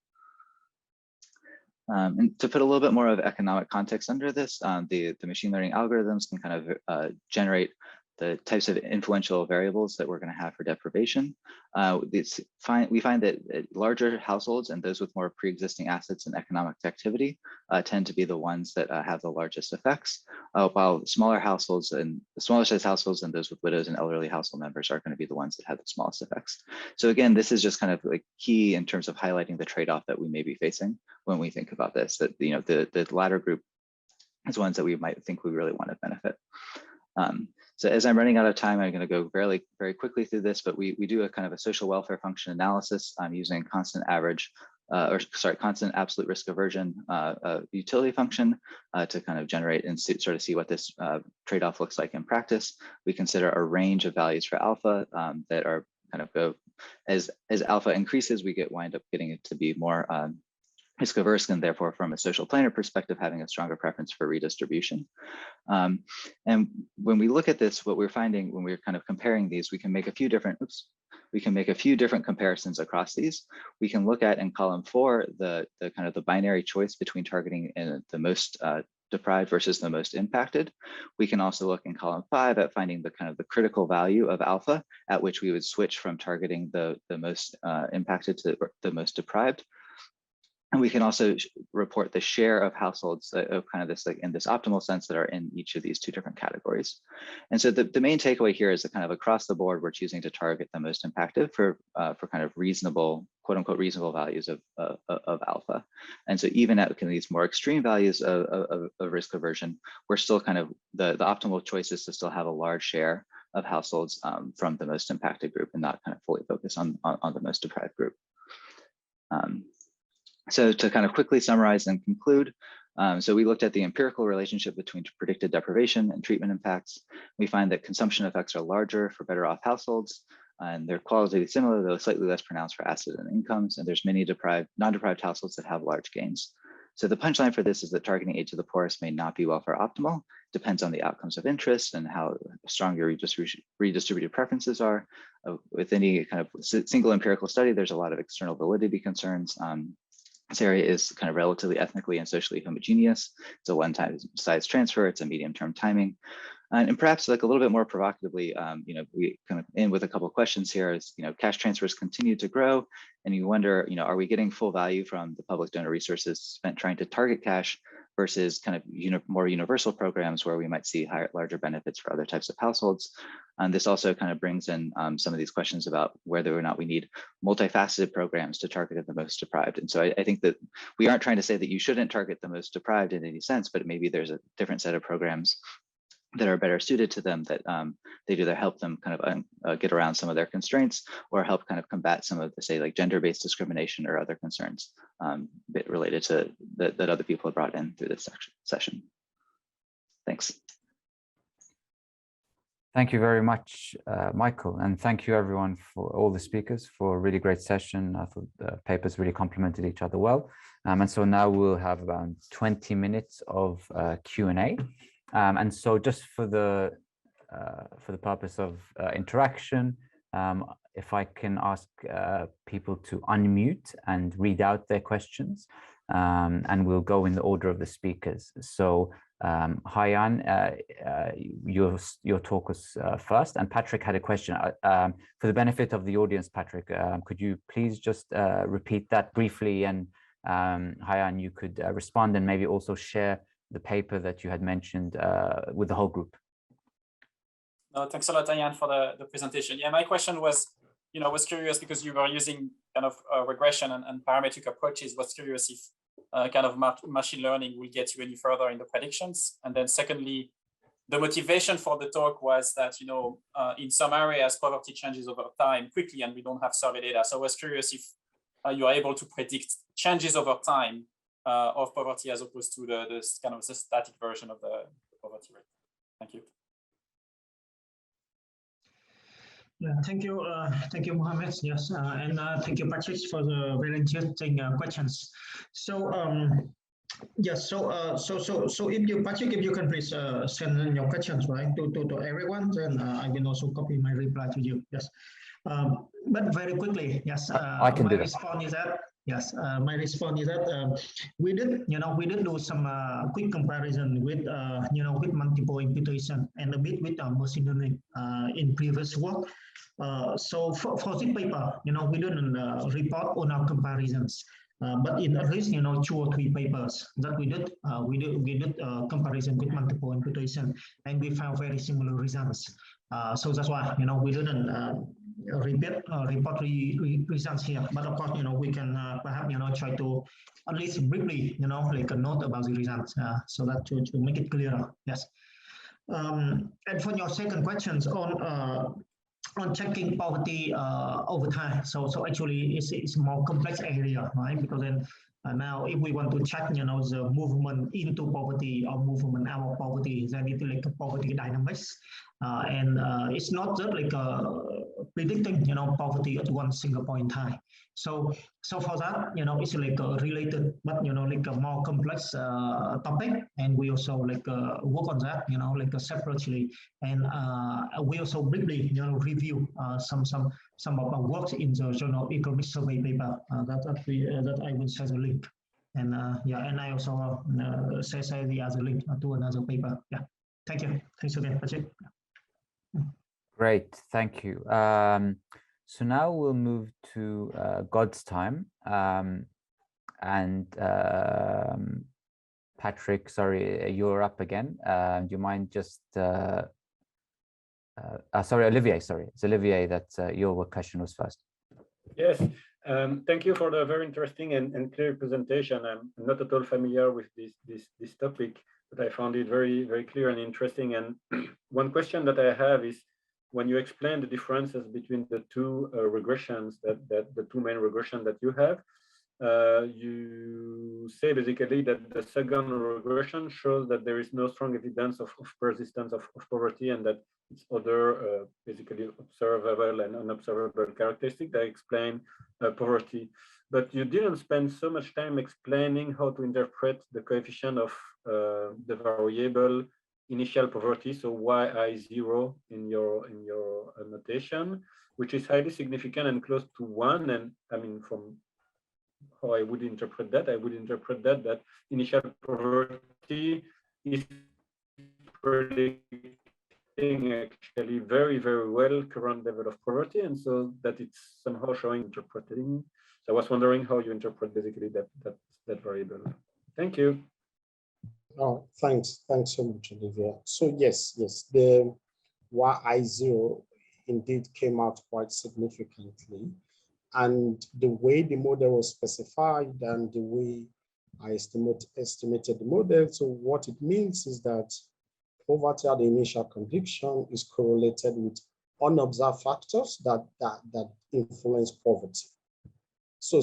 And to put a little bit more of economic context under this, the machine learning algorithms can kind of generate the types of influential variables that we're going to have for deprivation. We find that larger households and those with more pre-existing assets and economic activity tend to be the ones that have the largest effects, while smaller households and the smaller size households and those with widows and elderly household members are going to be the ones that have the smallest effects. So again, this is just kind of like key in terms of highlighting the trade-off that we may be facing when we think about this, that the latter group is ones that we might think we really want to benefit. So as I'm running out of time, I'm going to go very quickly through this, but we do a kind of a social welfare function analysis using constant absolute risk aversion utility function to kind of generate and sort of see what this trade-off looks like in practice. We consider a range of values for alpha that are kind of go as alpha increases, we wind up getting it to be more risk averse and therefore from a social planner perspective, having a stronger preference for redistribution. And when we look at this, what we're finding when we're kind of comparing these, we can make a few different, comparisons across these. We can look at in column 4, the kind of the binary choice between targeting the most deprived versus the most impacted. We can also look in column 5 at finding the kind of the critical value of alpha at which we would switch from targeting the most impacted to the most deprived. And we can also report the share of households of kind of this, like in this optimal sense, that are in each of these 2 different categories. And so the main takeaway here is that kind of across the board, we're choosing to target the most impacted for kind of reasonable, quote unquote, reasonable values of alpha. And so even at kind of these more extreme values of risk aversion, we're still kind of, the optimal choice is to still have a large share of households from the most impacted group and not kind of fully focus on the most deprived group. So to kind of quickly summarize and conclude, so we looked at the empirical relationship between predicted deprivation and treatment impacts. We find that consumption effects are larger for better off households, and they're qualitatively similar, though slightly less pronounced for asset and incomes. And there's many non-deprived households that have large gains. So the punchline for this is that targeting aid to the poorest may not be welfare optimal, depends on the outcomes of interest and how strong your redistributed preferences are. With any kind of single empirical study, there's a lot of external validity concerns. This area is kind of relatively ethnically and socially homogeneous. It's a one-time size transfer. It's a medium-term timing. And perhaps like a little bit more provocatively, we kind of end with a couple of questions here is, cash transfers continue to grow. And you wonder, are we getting full value from the public donor resources spent trying to target cash versus kind of more universal programs where we might see larger benefits for other types of households. And this also kind of brings in some of these questions about whether or not we need multifaceted programs to target the most deprived. And so I think that we aren't trying to say that you shouldn't target the most deprived in any sense, but maybe there's a different set of programs that are better suited to them, that they'd either help them kind of get around some of their constraints or help kind of combat some of the, say, like gender-based discrimination or other concerns related to that other people have brought in through this session. Thanks. Thank you very much, Michael, and thank you everyone for all the speakers for a really great session. I thought the papers really complemented each other well. And so now we'll have around 20 minutes of Q&A. And so just for the purpose of interaction, if I can ask people to unmute and read out their questions, and we'll go in the order of the speakers. So Hai-Anh, your talk was first, and Patrick had a question. For the benefit of the audience, Patrick, could you please just repeat that briefly, and Hai-Anh, you could respond and maybe also share the paper that you had mentioned with the whole group. No, thanks a lot, Hai-Anh, for the presentation. Yeah, my question was, was curious because you were using kind of regression and parametric approaches. Was curious if kind of machine learning will get you any further in the predictions. And then secondly, the motivation for the talk was that, in some areas, poverty changes over time quickly and we don't have survey data. So I was curious if you are able to predict changes over time of poverty as opposed to the kind of the static version of the poverty rate. Thank you. Yeah, thank you, Mohammed. Yes, and thank you, Patrick, for the very interesting questions. So, yes, so if you, Patrick, if you can please send in your questions, right, to everyone, then I will also copy my reply to you. Yes, but very quickly, yes, I can do that. Response is that. Yes, my response is that we did do some quick comparison with, with multiple imputation and a bit with machine learning in previous work. So for this paper, we didn't report on our comparisons, but in at least 2 or 3 papers that we did comparison with multiple imputation, and we found very similar results. So that's why we didn't report results here, but of course we can perhaps try to at least briefly like a note about the results, so that to make it clearer. Yes, and for your second questions on checking poverty over time, so actually it's a more complex area, right? Because then now if we want to check the movement into poverty or movement out of poverty, then it's like a poverty dynamics, and it's not just like predicting, poverty at one single point in time. So for that, it's like a related, but like a more complex topic, and we also like work on that, like separately, and we also briefly, review some of our works in the journal Economic Survey paper that I will share the link, and and I also share the other link to another paper. Yeah, thank you. Thanks again. That's it. Great, thank you. So now we'll move to Godstime, and Patrick, sorry, you're up again. Do you mind just, sorry, Olivier, sorry, it's Olivier that your question was first. Yes, thank you for the very interesting and clear presentation. I'm not at all familiar with this topic, but I found it very, very clear and interesting. And one question that I have is, when you explain the differences between the two regressions, the two main regressions that you have, you say basically that the second regression shows that there is no strong evidence of persistence of poverty, and that it's other basically observable and unobservable characteristics that explain poverty. But you didn't spend so much time explaining how to interpret the coefficient of the variable initial poverty, so yi0 in your notation, which is highly significant and close to 1. And I mean, from how I would interpret that, that initial poverty is predicting actually very, very well current level of poverty, and so that it's somehow showing interpreting. So I was wondering how you interpret basically that variable. Thank you. Oh, thanks so much, Olivier. So yes, the yi0 indeed came out quite significantly, and the way the model was specified and the way I estimated the model. So what it means is that poverty at the initial condition is correlated with unobserved factors that influence poverty. So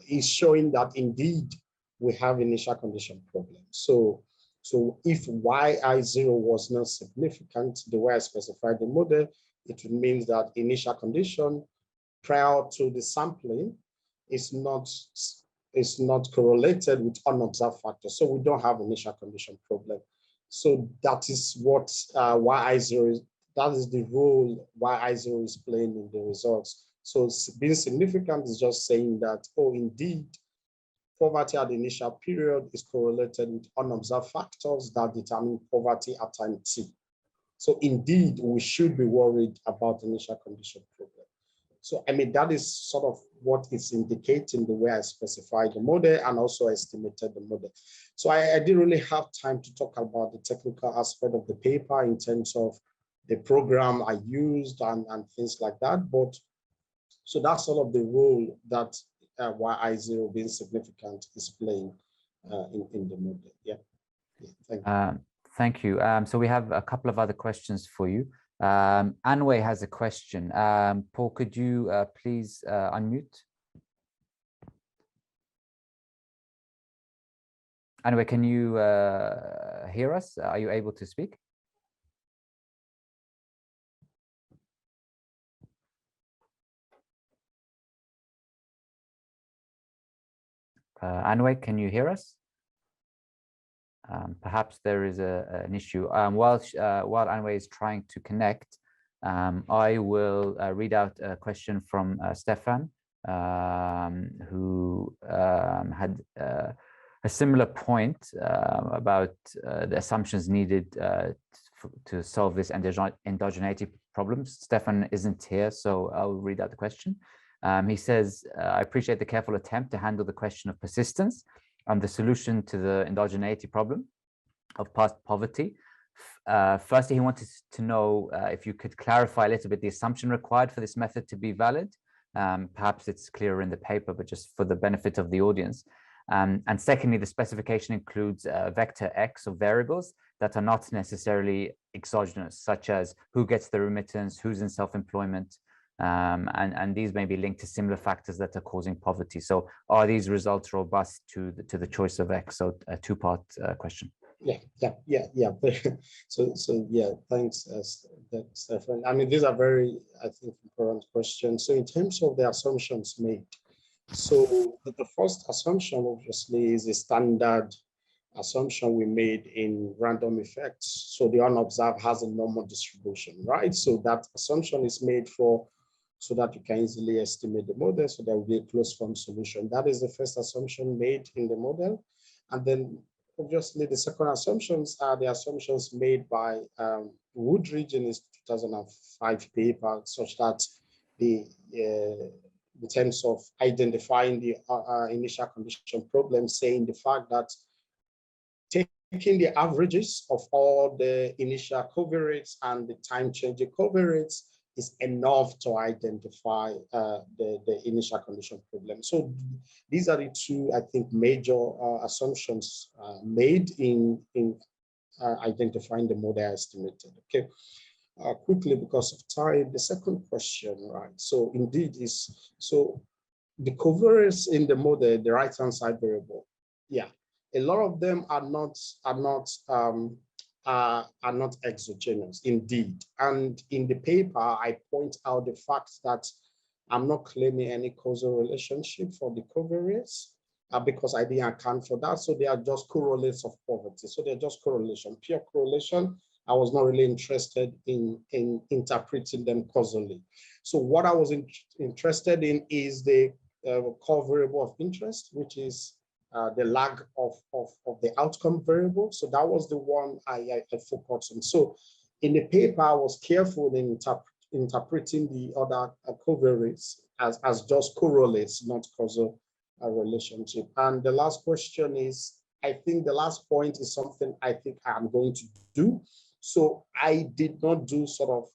it's showing that indeed we have initial condition problem. So if yi0 was not significant, the way I specified the model, it means that initial condition prior to the sampling is not correlated with unobserved factors. So we don't have initial condition problem. So that is what yi0 is. That is the role yi0 is playing in the results. So being significant is just saying that, oh, indeed, poverty at the initial period is correlated with unobserved factors that determine poverty at time t. So indeed, we should be worried about initial condition problem. So I mean, that is sort of what it's indicating the way I specified the model and also estimated the model. So I didn't really have time to talk about the technical aspect of the paper in terms of the program I used and things like that. But so that's sort of the role that yi0 being significant is playing in the model. Yeah. Thank you. Thank you. So we have a couple of other questions for you. Anway has a question. Paul, could you please unmute? Anway, can you hear us? Are you able to speak? Anway, can you hear us? Perhaps there is an issue. While Anway is trying to connect, I will read out a question from Stefan, who had a similar point about the assumptions needed to solve this endogeneity problem. Stefan isn't here, so I'll read out the question. He says, I appreciate the careful attempt to handle the question of persistence and the solution to the endogeneity problem of past poverty. Firstly, he wanted to know if you could clarify a little bit the assumption required for this method to be valid. Perhaps it's clearer in the paper, but just for the benefit of the audience. And secondly, the specification includes vector X of variables that are not necessarily exogenous, such as who gets the remittance, who's in self-employment, and these may be linked to similar factors that are causing poverty. So are these results robust to the choice of X? So a two-part question. Yeah. So yeah, thanks, Stefan. I mean, these are very, I think, important questions. So in terms of the assumptions made, so the first assumption obviously is a standard assumption we made in random effects. So the unobserved has a normal distribution, right? So that assumption is made so that you can easily estimate the model, so there will be a closed form solution. That is the first assumption made in the model. And then obviously the second assumptions are the assumptions made by Woodridge in his 2005 paper, such that in terms of identifying the initial condition problem, saying the fact that taking the averages of all the initial covariates and the time changing covariates is enough to identify the initial condition problem. So these are the two, I think, major assumptions made in identifying the model estimated. Okay, quickly because of time, the second question, right? So indeed so the covariates in the model, the right-hand side variable, yeah, a lot of them are not exogenous, indeed. And in the paper, I point out the fact that I'm not claiming any causal relationship for the covariates because I didn't account for that. So they are just correlates of poverty. So they're just correlation, pure correlation. I was not really interested in interpreting them causally. So what I was interested in is the core variable of interest, which is the lag of the outcome variable. So that was the one I focused on. So in the paper, I was careful in interpreting the other covariates as just correlates, not causal relationship. And the last question is, I think the last point is something I think I'm going to do. So I did not do sort of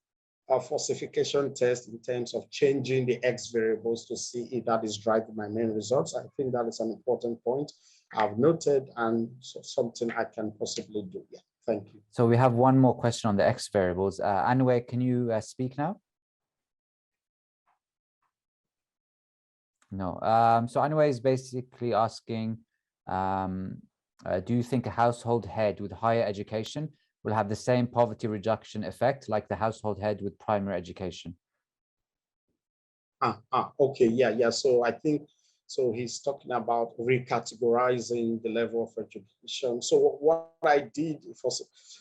a falsification test in terms of changing the X variables to see if that is driving my main results. I think that is an important point I've noted and something I can possibly do. Yeah, thank you. So we have one more question on the X variables. Anway, can you speak now? No. So Anway is basically asking, do you think a household head with higher education will have the same poverty reduction effect like the household head with primary education? Okay, yeah. So I think, so he's talking about recategorizing the level of education. So what I did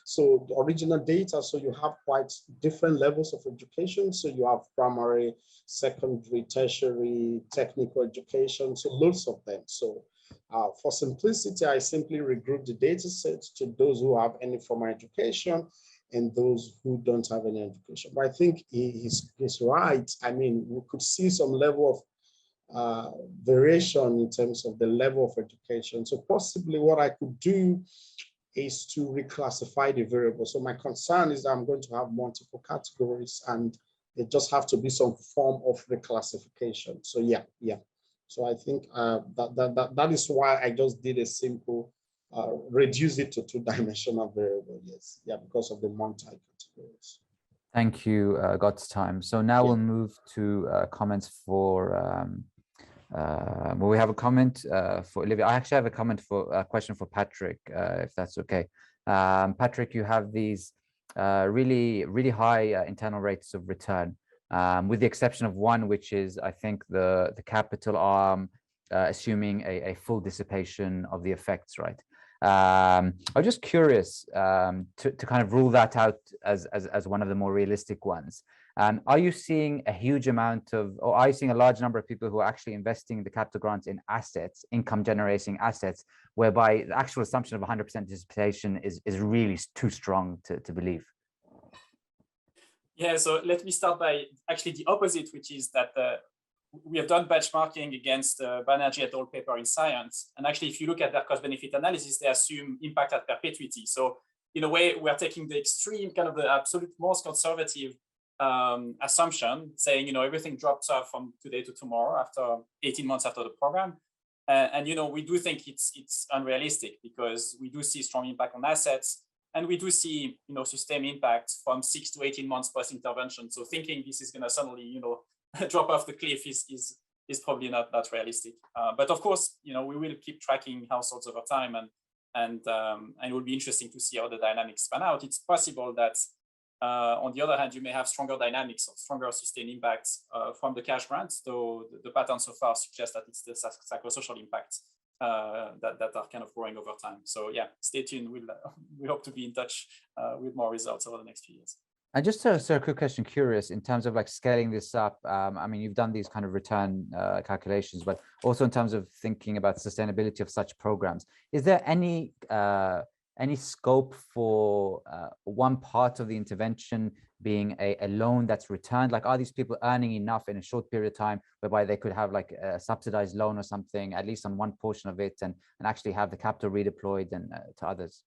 so the original data, so you have quite different levels of education. So you have primary, secondary, tertiary, technical education, so loads of them. So for simplicity, I simply regroup the data sets to those who have any formal education and those who don't have any education. But I think he's right. I mean, we could see some level of variation in terms of the level of education. So possibly what I could do is to reclassify the variables. So my concern is that I'm going to have multiple categories and there just have to be some form of reclassification. So yeah. So I think that is why I just did a simple reduce it to two-dimensional variable. Yes, yeah, because of the multi-categories. Thank you, Godstime. So now we'll move to comments for. Well, we have a comment for Olivier. I actually have a question for Patrick, if that's okay. Patrick, you have these really high internal rates of return, with the exception of one, which is, I think, the capital arm, assuming a full dissipation of the effects, right? I'm just curious to kind of rule that out as one of the more realistic ones. Are you seeing a huge amount of, or are you seeing a large number of people who are actually investing the capital grants in assets, income generating assets, whereby the actual assumption of 100% dissipation is really too strong to believe? Yeah, so let me start by actually the opposite, which is that we have done benchmarking against Banerjee et al. Paper in Science. And actually, if you look at their cost-benefit analysis, they assume impact at perpetuity. So in a way, we are taking the extreme, kind of the absolute most conservative assumption, saying, everything drops off from today to tomorrow after 18 months after the program. And we do think it's unrealistic because we do see strong impact on assets. And we do see, sustained impact from 6 to 18 months post-intervention. So thinking this is going to suddenly, drop off the cliff is probably not realistic. But of course, we will keep tracking households over time. And and it will be interesting to see how the dynamics pan out. It's possible that on the other hand, you may have stronger dynamics or stronger sustained impacts from the cash grants, though the pattern so far suggests that it's the psychosocial impacts that are kind of growing over time. So yeah, stay tuned. We hope to be in touch with more results over the next few years. And just a quick question, curious, in terms of like scaling this up, I mean, you've done these kind of return calculations, but also in terms of thinking about sustainability of such programs, is there any scope for one part of the intervention being a loan that's returned? Like, are these people earning enough in a short period of time whereby they could have like a subsidized loan or something, at least on one portion of it, and actually have the capital redeployed and to others?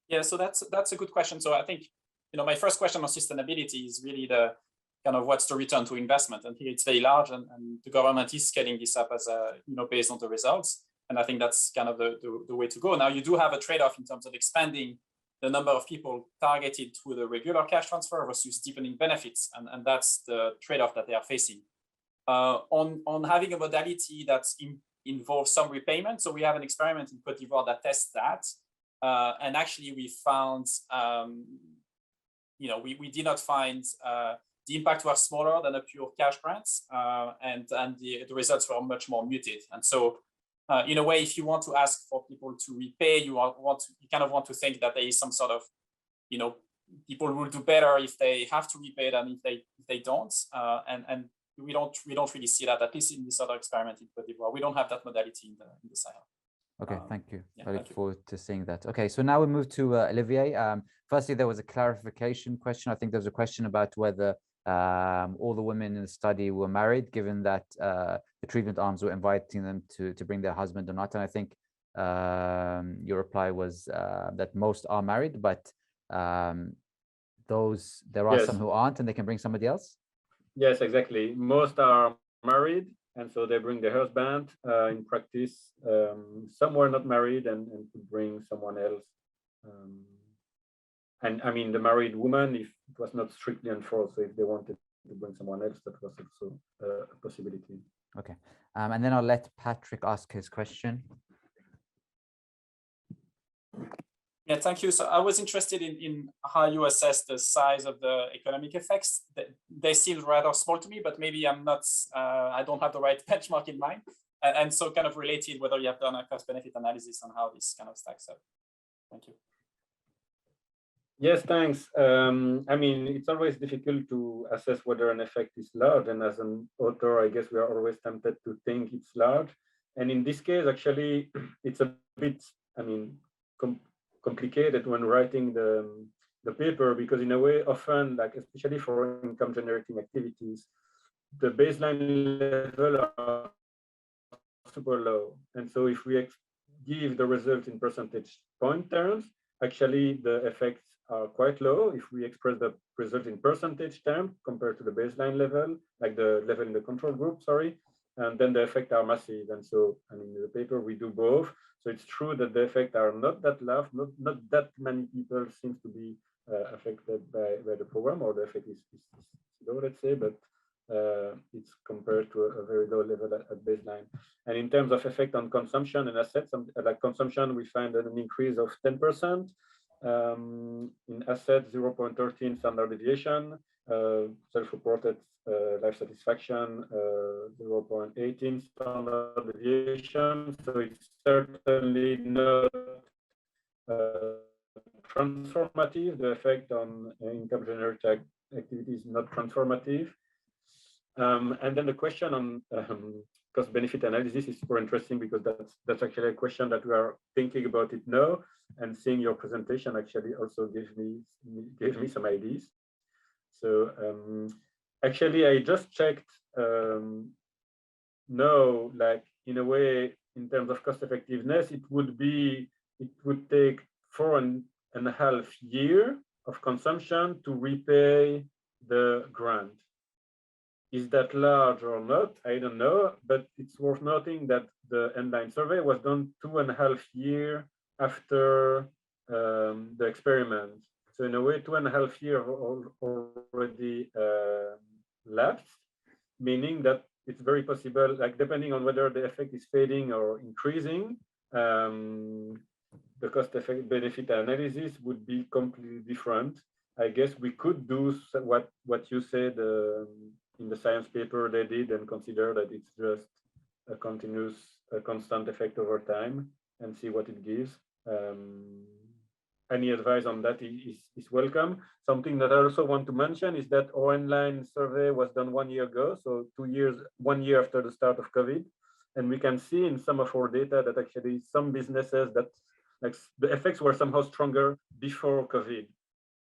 Yeah, so that's a good question. So I think, my first question on sustainability is really the kind of what's the return to investment, and here it's very large, and the government is scaling this up as based on the results. And I think that's kind of the way to go. Now, you do have a trade-off in terms of expanding the number of people targeted through the regular cash transfer versus deepening benefits. And that's the trade-off that they are facing. On having a modality that involves some repayment. So we have an experiment in Côte d'Ivoire that tests that. And actually we found, we did not find the impact was smaller than a pure cash grants. And the results were much more muted. And so in a way, if you want to ask for people to repay, you kind of want to think that there is some sort of, people will do better if they have to repay than if they don't. And we don't really see that, at least in this other experiment in Côte d'Ivoire. We don't have that modality in the Sahel. Okay, thank you. Yeah, I look forward to seeing that. Okay, so now we move to Olivier. Firstly, there was a clarification question. I think there was a question about whether all the women in the study were married, given that the treatment arms were inviting them to bring their husband or not. And I think your reply was that most are married, but there are some who aren't, and they can bring somebody else. Yes, exactly. Most are married, and so they bring their husband. In practice, some were not married and could bring someone else. And I mean, the married woman, if it was not strictly enforced, so if they wanted to bring someone else, that was also a possibility. Okay, and then I'll let Patrick ask his question. Yeah, thank you. So I was interested in how you assess the size of the economic effects. They seem rather small to me, but maybe I'm not, I don't have the right benchmark in mind. And so kind of related whether you have done a cost benefit analysis on how this kind of stacks up. Thank you. Yes, thanks. I mean, it's always difficult to assess whether an effect is large. And as an author, I guess we are always tempted to think it's large. And in this case, actually, it's a bit, I mean, complicated when writing the paper, because in a way, often, like especially for income generating activities, the baseline level are super low. And so if we give the result in percentage point terms, actually the effects are quite low. If we express the result in percentage terms compared to the baseline level, like the level in the control group, sorry, and then the effects are massive. And so, I mean, in the paper, we do both. So it's true that the effects are not that large, not that many people seem to be affected by the program, or the effect is low, let's say, but it's compared to a very low level at baseline. And in terms of effect on consumption and assets, like consumption, we find an increase of 10%. In assets, 0.13 standard deviation, self-reported life satisfaction, 0.18 standard deviation. So it's certainly not transformative. The effect on income generating activity is not transformative. And then the question on cost benefit analysis is super interesting, because that's actually a question that we are thinking about it now, and seeing your presentation actually also gave me some ideas. So actually I just checked now, like in a way, in terms of cost effectiveness, it would take 4.5 years of consumption to repay the grant. Is that large or not? I don't know, but it's worth noting that the Endline survey was done 2.5 years after the experiment. So in a way, 2.5 years already lapsed, meaning that it's very possible, like depending on whether the effect is fading or increasing, the cost effect benefit analysis would be completely different. I guess we could do what you said in the science paper they did and consider that it's just a constant effect over time and see what it gives. Any advice on that is welcome. Something that I also want to mention is that our online survey was done 1 year ago, so 1 year after the start of COVID. And we can see in some of our data that actually some businesses that like the effects were somehow stronger before COVID.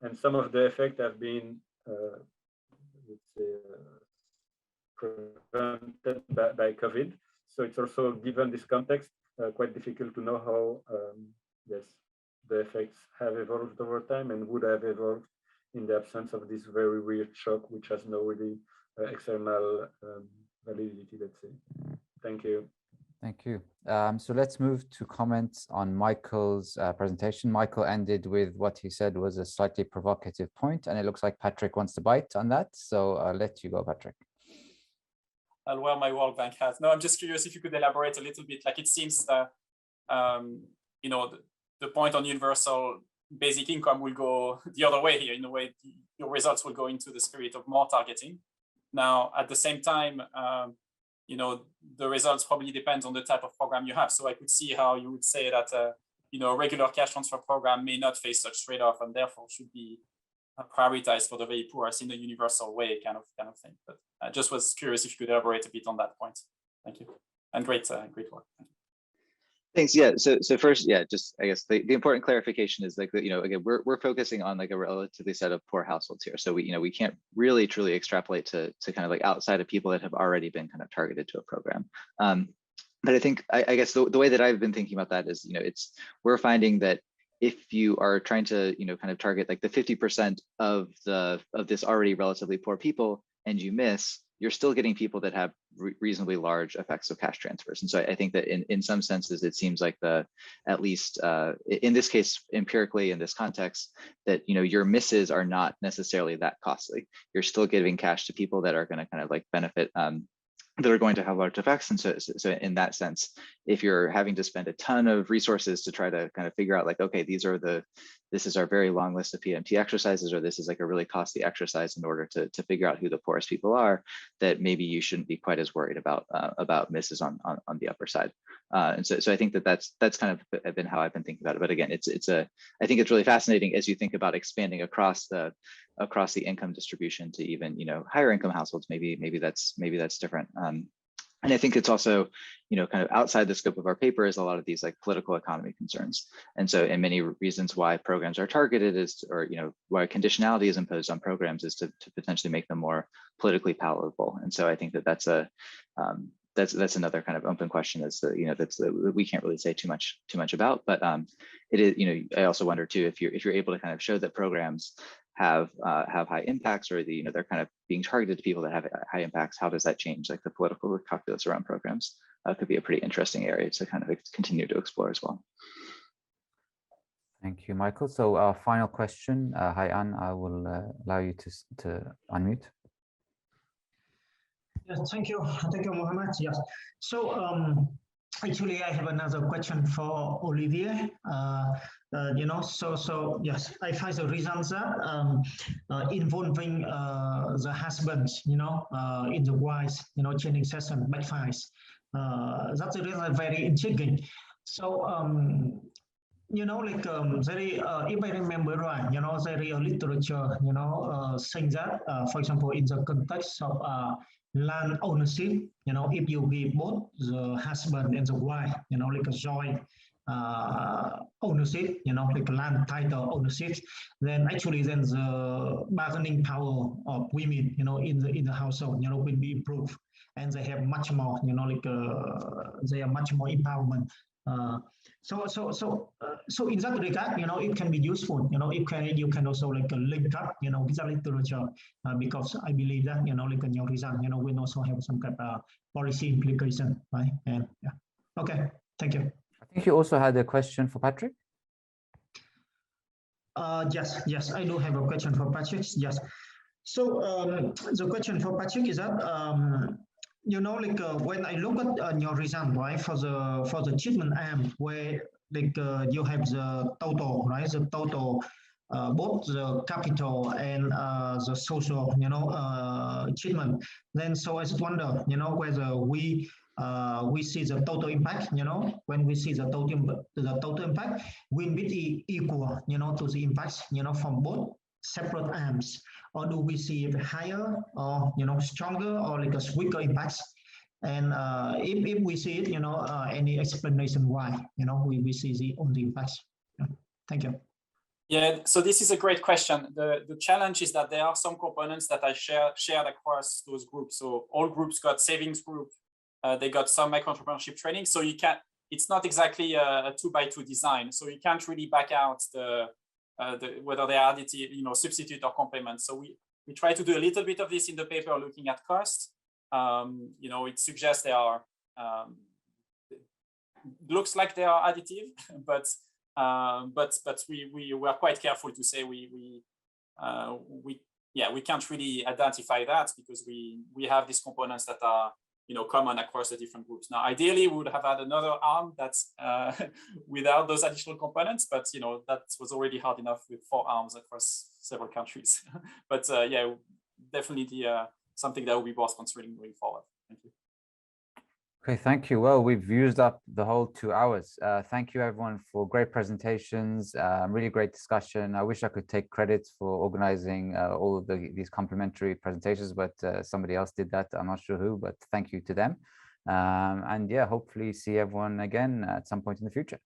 And some of the effects have been, let's say, prevented by COVID. So it's also, given this context, quite difficult to know how, yes, the effects have evolved over time and would have evolved in the absence of this very weird shock, which has no really external validity, let's say. Thank you. Thank you. So let's move to comments on Michael's presentation. Michael ended with what he said was a slightly provocative point, and it looks like Patrick wants to bite on that. So I'll let you go, Patrick. I'll wear my World Bank hat. No, I'm just curious if you could elaborate a little bit. Like it seems that, you know, the point on universal basic income will go the other way here. In a way, your results will go into the spirit of more targeting. Now, at the same time, you know, the results probably depend on the type of program you have. So I could see how you would say that, you know, a regular cash transfer program may not face such trade-off and therefore should be prioritized for the very poorest in a universal way, kind of thing. But I just was curious if you could elaborate a bit on that point. Thank you. And great work. Thanks. Yeah. So first, yeah, just I guess the important clarification is like, you know, again, we're focusing on like a relatively set of poor households here. So we can't really truly extrapolate to kind of like outside of people that have already been kind of targeted to a program. But I think I guess the way that I've been thinking about that is, you know, we're finding that if you are trying to, you know, kind of target like the 50% of this already relatively poor people and you miss, you're still getting people that have reasonably large effects of cash transfers. And so I think that in some senses, it seems like at least in this case, empirically in this context, that, you know, your misses are not necessarily that costly. You're still giving cash to people that are going to kind of like benefit, that are going to have large effects. And so in that sense, if you're having to spend a ton of resources to try to kind of figure out like, okay, this is our very long list of PMT exercises, or this is like a really costly exercise in order to figure out who the poorest people are, that maybe you shouldn't be quite as worried about misses on the upper side. And so I think that's kind of been how I've been thinking about it. But again, I think it's really fascinating as you think about expanding across the income distribution to even, you know, higher income households. Maybe that's different. And I think it's also, you know, kind of outside the scope of our paper is a lot of these like political economy concerns. And so in many reasons why programs are targeted or, you know, why conditionality is imposed on programs is to potentially make them more politically palatable. And so I think that's another kind of open question you know, we can't really say too much about, but it is, you know, I also wonder too, if you're able to kind of show that programs have high impacts, or you know, they're kind of being targeted to people that have high impacts, how does that change like the political calculus around programs? Could be a pretty interesting area to kind of continue to explore as well. Thank you, Michael. So our final question, Hai-Anh, I will allow you to unmute. Yes, thank you, Mohammed. Yes. So actually, I have another question for Olivier. You know, so yes, I find the reasons that involving the husband, you know, in the wise, you know, training session backfires. That's really very intriguing. So you know, like if I remember right, you know, there is a literature, you know, saying that, for example, in the context of land ownership, you know, if you give both the husband and the wife, you know, like a joint ownership, you know, like land title ownership, then actually then the bargaining power of women, you know, in the household, you know, will be improved, and they have much more, you know, like they are much more empowerment. So in that regard, you know, it can be useful, you know, you can also like link up, you know, with the literature, because I believe that, you know, like your result, you know, will also have some kind of policy implication, right? And yeah, okay, thank you. I think you also had a question for Patrick. Yes, I do have a question for Patrick. Yes. So the question for Patrick is that you know, like when I look at your result, right, for the treatment arm, where like you have the total, right, the total, both the capital and the social, you know, treatment. Then so I just wonder, you know, whether we see the total impact, you know, when we see the total impact, will be equal, you know, to the impacts, you know, from both separate arms, or do we see it higher, or you know, stronger, or like a weaker impacts? And if we see it, you know, any explanation why, you know, we see the impacts? Yeah. Thank you. Yeah, so this is a great question. The challenge is that there are some components that I shared across those groups. So all groups got savings group, they got some micro-entrepreneurship training. So you can't, it's not exactly a 2x2 design. So you can't really back out whether they are additive, you know, substitute or complement. So we try to do a little bit of this in the paper looking at cost. You know, it suggests they are, looks like they are additive, but we were quite careful to say we can't really identify that because we have these components that are, you know, common across the different groups. Now, ideally, we would have had another arm that's without those additional components, but you know, that was already hard enough with 4 arms across several countries. But yeah, definitely something that will be worth considering going forward. Thank you. Okay, thank you. Well, we've used up the whole 2 hours. Thank you everyone for great presentations, really great discussion. I wish I could take credit for organizing all of these complimentary presentations, but somebody else did that. I'm not sure who, but thank you to them. And yeah, hopefully see everyone again at some point in the future.